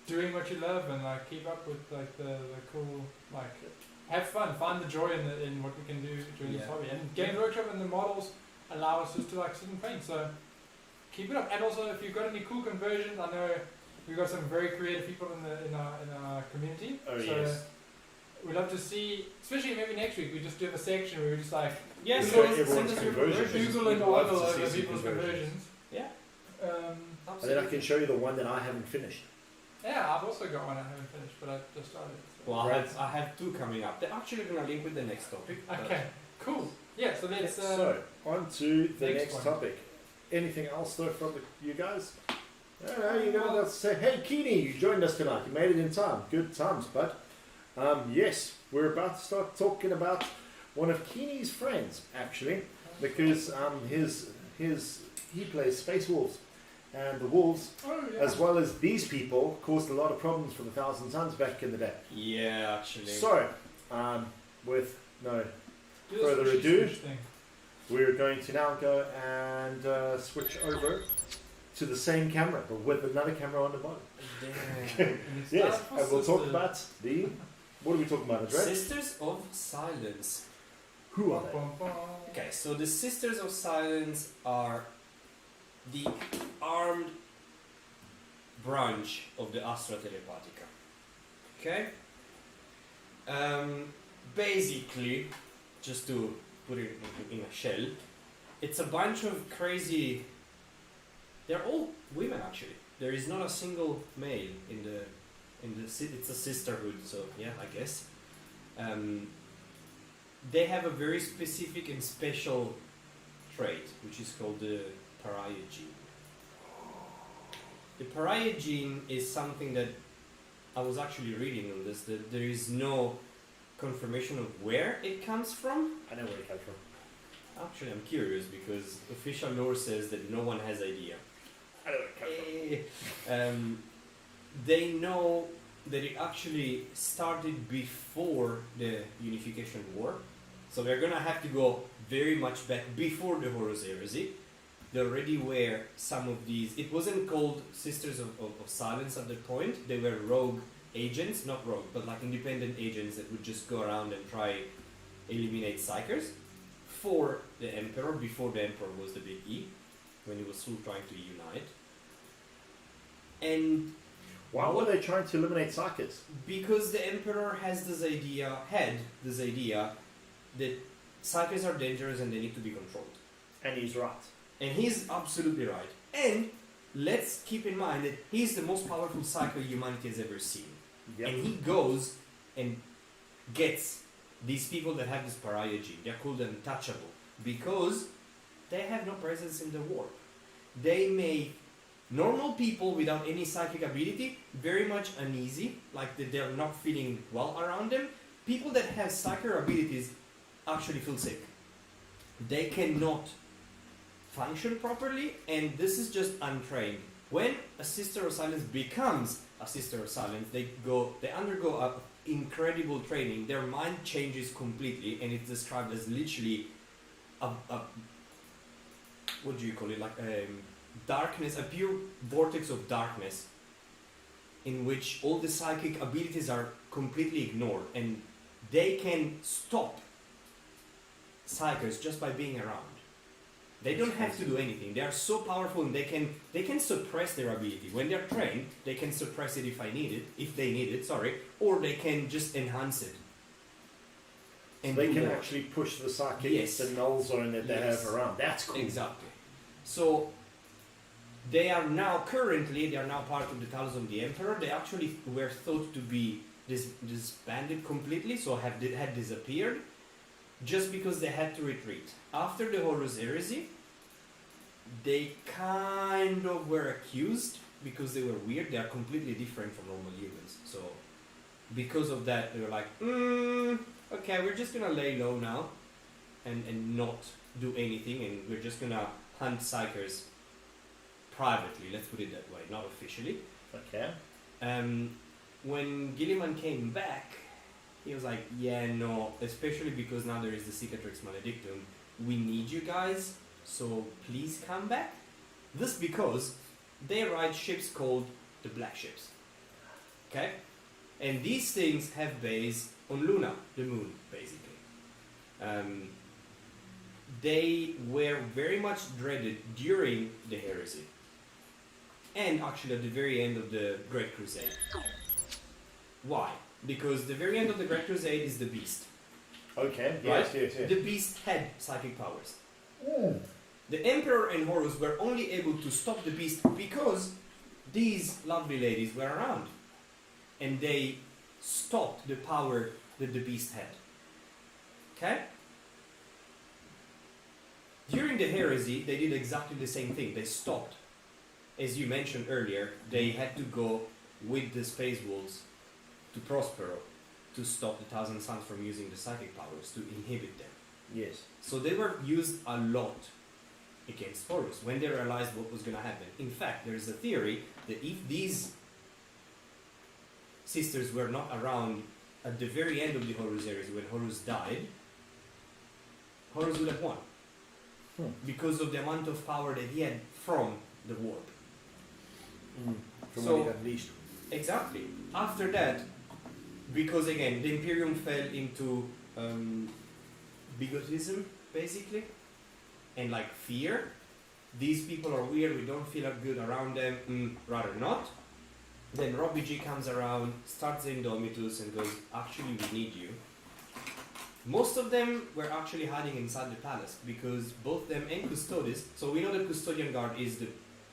doing what you love and like keep up with like the cool like have fun, find the joy in what we can do during this Yeah. hobby. And Games Workshop and the models allow us just to like sit and paint. So keep it up. And also if you've got any cool conversions, I know we've got some very creative people in our community. Oh, so yes. we'd love to see, especially maybe next week, we just do a section where we just like Yeah, We so got everyone's send us your conversions. conversions. Google and We'd love ogle to see over some people's conversions. Yeah. And then I can show you the one that I haven't finished. Yeah, I've also got one I haven't finished, but I just started. So. Well, Right. I have 2 coming up. They're actually gonna link with the next topic. but- Okay, cool. Yeah, so let's. So on to the next next one. topic. Anything else though from you guys? No, you're gonna say, hey Keeney, you joined us tonight. You made it in time. Good times, bud. Yes, we're about to start talking about one of Keeney's friends, actually, because he plays Space Wolves, and the Wolves, Oh, yeah. as well as these people, caused a lot of problems for the Thousand Suns back in the day. Yeah, actually. So, with no Do this further swishy ado, swish thing. we're going to now go and switch over to the same camera, but with another camera on the bottom. Damn. And it's Yes, time for and we'll talk sisters. about the... What are we talking about, Andrea? Sisters of Silence. Who are they? Bum, bum, bum. Okay, so the Sisters of Silence are the armed branch of the Astra Telepatica. Okay? basically, just to put it in a shell, it's a bunch of crazy. They're all women actually. There is not a single male in the. It's a sisterhood, so yeah, I guess. They have a very specific and special trait, which is called the pariah gene. The pariah gene is something that I was actually reading on this, that there is no confirmation of where it comes from. I know where it comes from. Actually, I'm curious because official lore says that no one has idea. I know where it comes from. They know that it actually started before the Unification War. So we're gonna have to go very much back before the Horus Heresy. There already were some of these. It wasn't called Sisters of Silence at that point. They were rogue agents, not rogue, but like independent agents that would just go around and try eliminate Psychers for the Emperor, before the Emperor was the big E, when he was still trying to unite. And Why were they trying to eliminate Psychers? because the Emperor had this idea that Psychers are dangerous and they need to be controlled. And he's right. And he's absolutely right. And let's keep in mind that he's the most powerful Psycho humanity has ever seen. Yep. And he goes and gets these people that have this pariah gene. They're called untouchable because they have no presence in the war. They make normal people without any psychic ability very much uneasy, like that they're not feeling well around them. People that have psychic abilities actually feel sick. They cannot function properly, and this is just untrained. When a Sister of Silence becomes a Sister of Silence, they undergo a incredible training. Their mind changes completely, and it's described as literally a what do you call it? Like darkness, a pure vortex of darkness, in which all the psychic abilities are completely ignored, and they can stop Psychers just by being around. They don't have to do anything. They are so powerful, and they can suppress their ability. When they're trained, they can suppress it if they need it, or they can just enhance it. And they can actually push the psychic, the null zone that they have around. That's cool. Exactly. So they are now part of the Talos of the Emperor. They actually were thought to be disbanded completely, so had disappeared, just because they had to retreat. After the Horus Heresy, they kind of were accused because they were weird. They are completely different from normal humans. So because of that, they were like, okay, we're just gonna lay low now and not do anything, and we're just gonna hunt Psychers privately, let's put it that way, not officially. Okay. When Gilliman came back, he was like, yeah, no, especially because now there is the Cicatrix Maledictum, we need you guys, so please come back. This because they ride ships called the Black Ships. Okay? And these things have base on Luna, the moon, basically. They were very much dreaded during the heresy, and actually at the very end of the Great Crusade. Why? Because the very end of the Great Crusade is the Beast. Okay, Right? yes. The Beast had psychic powers. The Emperor and Horus were only able to stop the Beast because these lovely ladies were around, and they stopped the power that the Beast had. Okay? During the heresy, they did exactly the same thing. They stopped. As you mentioned earlier, they had to go with the Space Wolves to Prospero to stop the Thousand Suns from using the psychic powers, to inhibit them. Yes. So they were used a lot against Horus when they realized what was going to happen. In fact, there is a theory that if these sisters were not around at the very end of the Horus Heresy, when Horus died, Horus would have won. Because of the amount of power that he had from the warp. From So- what he unleashed. Exactly. After that, because again, the Imperium fell into bigotism, basically, and like fear. These people are weird, we don't feel good around them, rather not. Then Robbie G comes around, starts the Indomitus, and goes, actually, we need you. Most of them were actually hiding inside the palace because both them and Custodes. So we know that Custodian Guard is the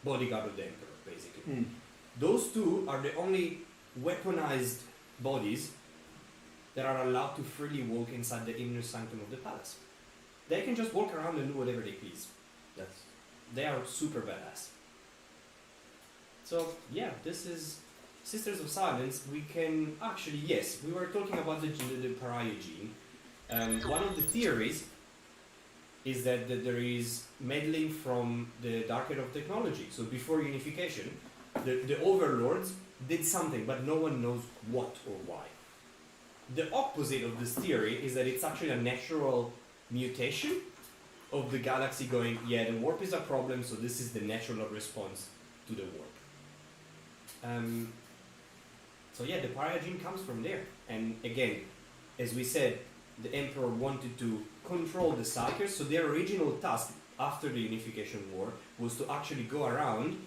bodyguard of the Emperor, basically. Those two are the only weaponized bodies that are allowed to freely walk inside the inner sanctum of the palace. They can just walk around and do whatever they please. They are super badass. So yeah, this is Sisters of Silence. We can actually, yes, we were talking about the pariah gene. One of the theories is that there is meddling from the dark age of technology. So before unification, the overlords did something, but no one knows what or why. The opposite of this theory is that it's actually a natural mutation of the galaxy going, yeah, the warp is a problem, so this is the natural response to the warp. So yeah, the pariah gene comes from there. And again, as we said, the Emperor wanted to control the Psykers, so their original task after the Unification War was to actually go around,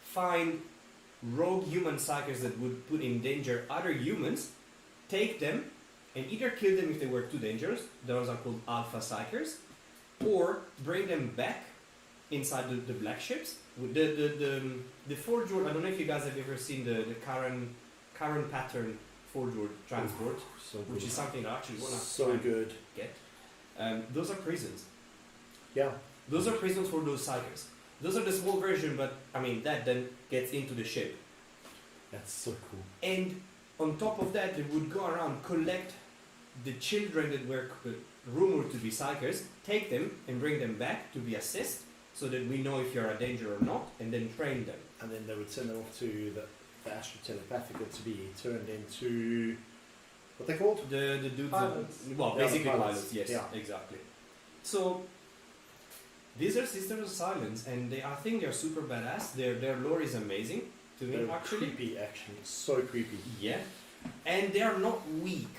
find rogue human Psykers that would put in danger other humans, take them, and either kill them if they were too dangerous, those are called Alpha Psykers, or bring them back inside the black ships. The Forge World, I don't know if you guys have ever seen the current pattern Forge World transport, So which is something that I actually want to so good. get. Those are prisons. Yeah. Those are prisons for those Psykers. Those are the small version, but I mean that then gets into the ship. That's so cool. And on top of that, they would go around, collect the children that were rumored to be Psykers, take them and bring them back to be assessed, so that we know if you're a danger or not, and then train them. And then they would send them off to the Astro Telepathica to be turned into what they called? The dudes Pilots. well, Yeah, basically pilots. pilots, yes, Yeah. exactly. So these are Sisters of Silence, and I think they're super badass. Their lore is amazing to me, They're actually. creepy, actually. So creepy. Yeah, and they are not weak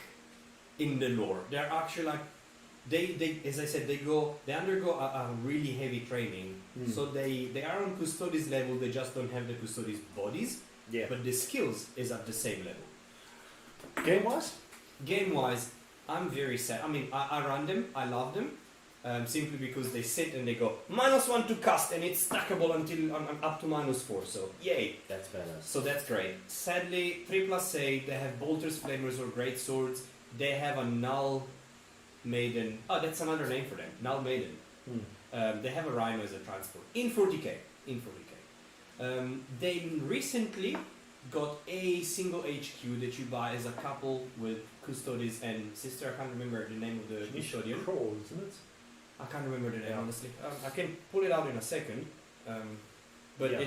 in the lore. They're actually like they as I said, they undergo a really heavy training. So they are on Custodes level. They just don't have the Custodes bodies, Yeah. but the skills is at the same level. Game wise? Game wise, I'm very sad. I mean, I run them. I love them. Simply because they sit and they go -1 to cast, and it's stackable until I'm up to -4. So yay! That's badass. So that's great. Sadly, 3+8, they have bolters, flamers, or great swords. They have a null maiden. Oh, that's another name for them. Null maiden. They have a rhino as a transport in 40k. They recently got a single HQ that you buy as a couple with Custodes and Sister. I can't remember the name of the custodian. Crawl, isn't it? I can't remember the name, Yeah. honestly. I can pull it out in a second. But Yeah.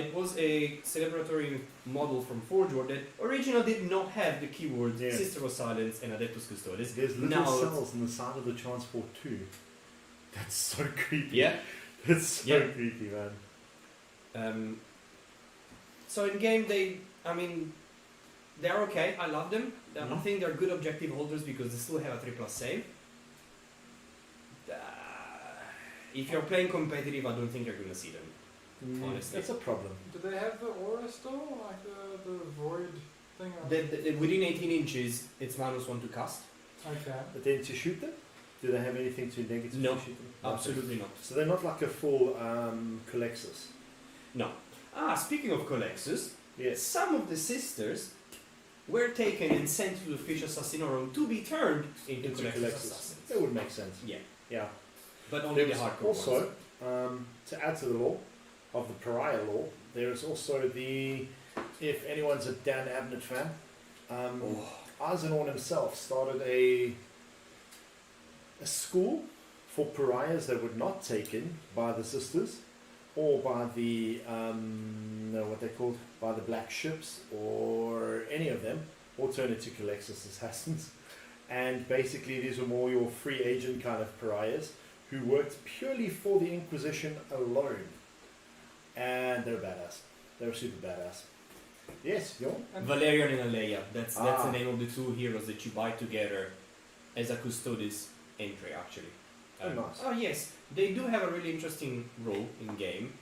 it was a celebratory model from Forge World that originally did not have the keywords Yeah. Sister of Silence and Adeptus Custodes. There's little Now it's- cells on the side of the transport too. That's so creepy. Yeah. That's so Yeah. creepy, man. So in game they're okay. I love them. I Mhm. think they're good objective holders because they still have a 3+ save. If you're playing competitive, I don't think you're gonna see them. Honestly. That's a problem. Do they have the aura still? Like the void thing? Within 18 inches, it's -1 to cast. Okay. But then to shoot them? Do they have anything to negatively No, shoot them? Absolutely not. So they're not like a full Colexus. Speaking of Colexus, Yes. some of the sisters were taken and sent to the Fish Assassinorum to be turned into Colexus assassins. That would make sense. Yeah, Yeah. but only There the was hardcore also, ones. to add to the law of the pariah law, there is also if anyone's a Dan Abnett fan, Eisenhorn himself started a school for pariahs that were not taken by the sisters or by the what they called by the black ships or any of them, or turn into Colexus assassins. And basically these were more your free agent kind of pariahs who worked purely for the Inquisition alone. And they're badass. They're super badass. Yes, Jon? Valerian and Aleia. That's the Ah. name of the two heroes that you buy together as a Custodes entry, actually. Oh, nice. Oh yes, they do have a really interesting role in game,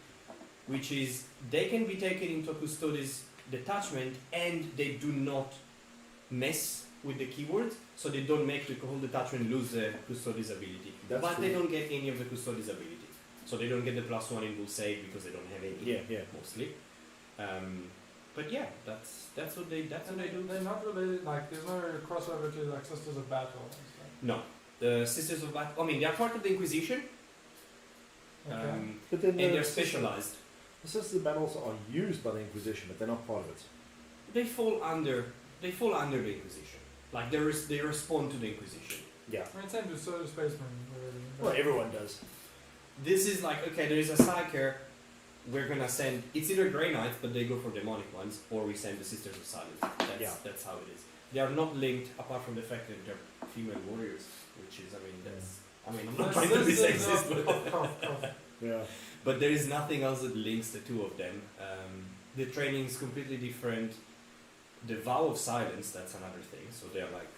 which is they can be taken into a Custodes detachment and they do not mess with the keywords, so they don't make the whole detachment lose the Custodes ability. That's But cool. they don't get any of the Custodes ability. So they don't get the +1 in will save because they don't have any. Yeah. Mostly. But yeah, that's what they do. They're not related. Like, there's no crossover to like Sisters of Battle and stuff. No, the Sisters of Battle. I mean, they are part of the Inquisition, Okay. But then and they're specialized. The Sisters of Battles are used by the Inquisition, but they're not part of it. They fall under the Inquisition. Like they respond to the Inquisition. Yeah. I mean, same with Solar Spaceman. Well, everyone does. This is like, okay, there is a Psyker. We're gonna send. It's either Grey Knights, but they go for demonic ones, or we send the Sisters of Silence. That's how it is. They are not linked, apart from the fact that they're female warriors, which is, I'm not trying to be sexist, but, Yeah. but there is nothing else that links the two of them. The training is completely different. The vow of silence, that's another thing. So they're like,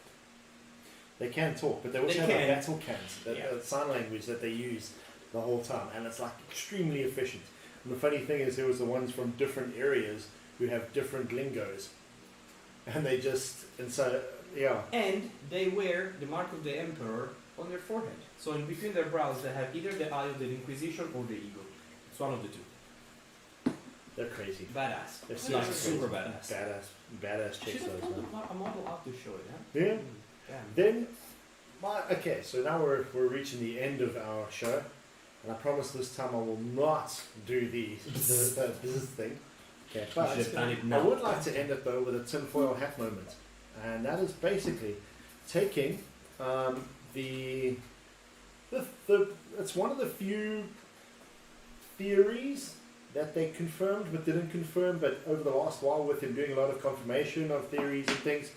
They can talk, but they also They have can. a battle cans, Yeah. sign language that they use the whole time, and it's like extremely efficient. And the funny thing is, there was the ones from different areas who have different lingos, and they just, and so, yeah. and they wear the mark of the Emperor on their forehead. So in between their brows, they have either the Eye of the Inquisition or the Eagle. It's one of the two. They're crazy. Badass. They're It's like seriously super crazy. badass. Badass Should chicks, have those, pulled man. a model out to show it, huh? Yeah. Damn. Then, okay, so now we're reaching the end of our show, and I promise this time I will not do the business thing. Okay, You but should have done it I now. would like to end it though with a tinfoil hat moment, and that is basically taking the it's one of the few theories that they confirmed but didn't confirm, but over the last while with them doing a lot of confirmation of theories and things,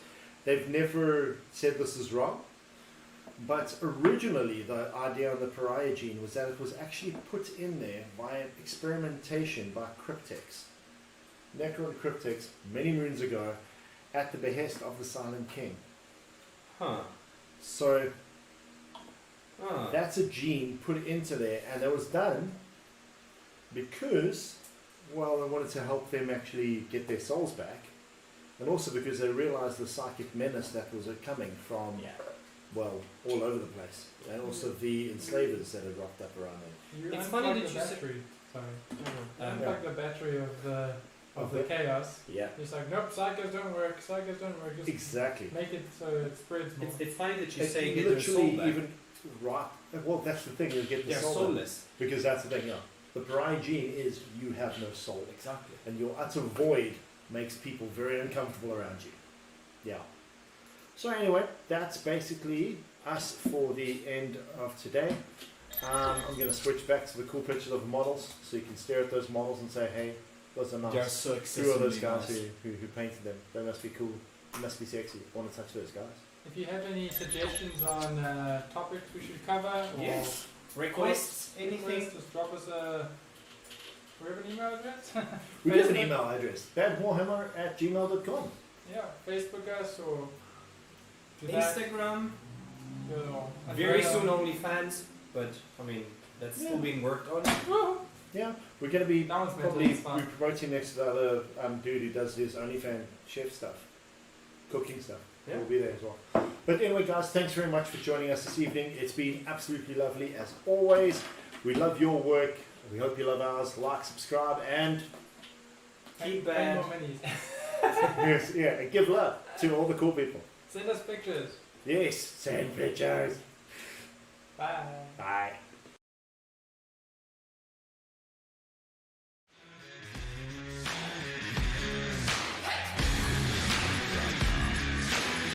they've never said this is wrong. But originally the idea on the pariah gene was that it was actually put in there by experimentation by cryptics. Necron cryptics many moons ago at the behest of the Silent King. Huh. So Huh. that's a gene put into there, and that was done because, well, they wanted to help them actually get their souls back, and also because they realized the psychic menace that was coming from, Yeah. well, all over the place, and also the enslavers that had rocked up around them. You It's funny unplug that the you said- battery. Sorry. You Um, unplug the battery of the Of the the- chaos. yeah. It's like, nope, psychos don't work. Psychos don't work. Just Exactly. make it so it spreads more. It's funny that you It's say get their soul literally back. even right. Well, that's the thing. You get the They're soul back. soulless. Because that's the thing. Yeah, the pariah gene is you have no soul, Exactly. and your utter void makes people very uncomfortable around you. Yeah. So anyway, that's basically us for the end of today. I'm going to switch back to the cool pictures of the models, so you can stare at those models and say, "Hey, those are They're nice." so Who are excessively those guys nice. who painted them? They must be cool. They must be sexy. I want to touch those guys. If you have any suggestions on topics we should cover, or Yes. Requests, requests, anything. just drop us a. We have an email address. We have an Facebook. email address: badwarhammer@gmail.com. Yeah, Facebook us or. do that, Instagram. you know, Very Twitter. soon OnlyFans, but I mean that's still Yeah. being worked on. Woo! Yeah, we're going to be That one's probably mental, it's fun. promoting next to the other dude who does his OnlyFans chef stuff, cooking stuff. Yeah. We'll be there as well. But anyway, guys, thanks very much for joining us this evening. It's been absolutely lovely as always. We love your work. We hope you love ours. Like, subscribe, and Keep Bang bad. more minis. yes, yeah, and give love to all the cool people. Send us pictures. Yes, send pictures. Bye. Bye.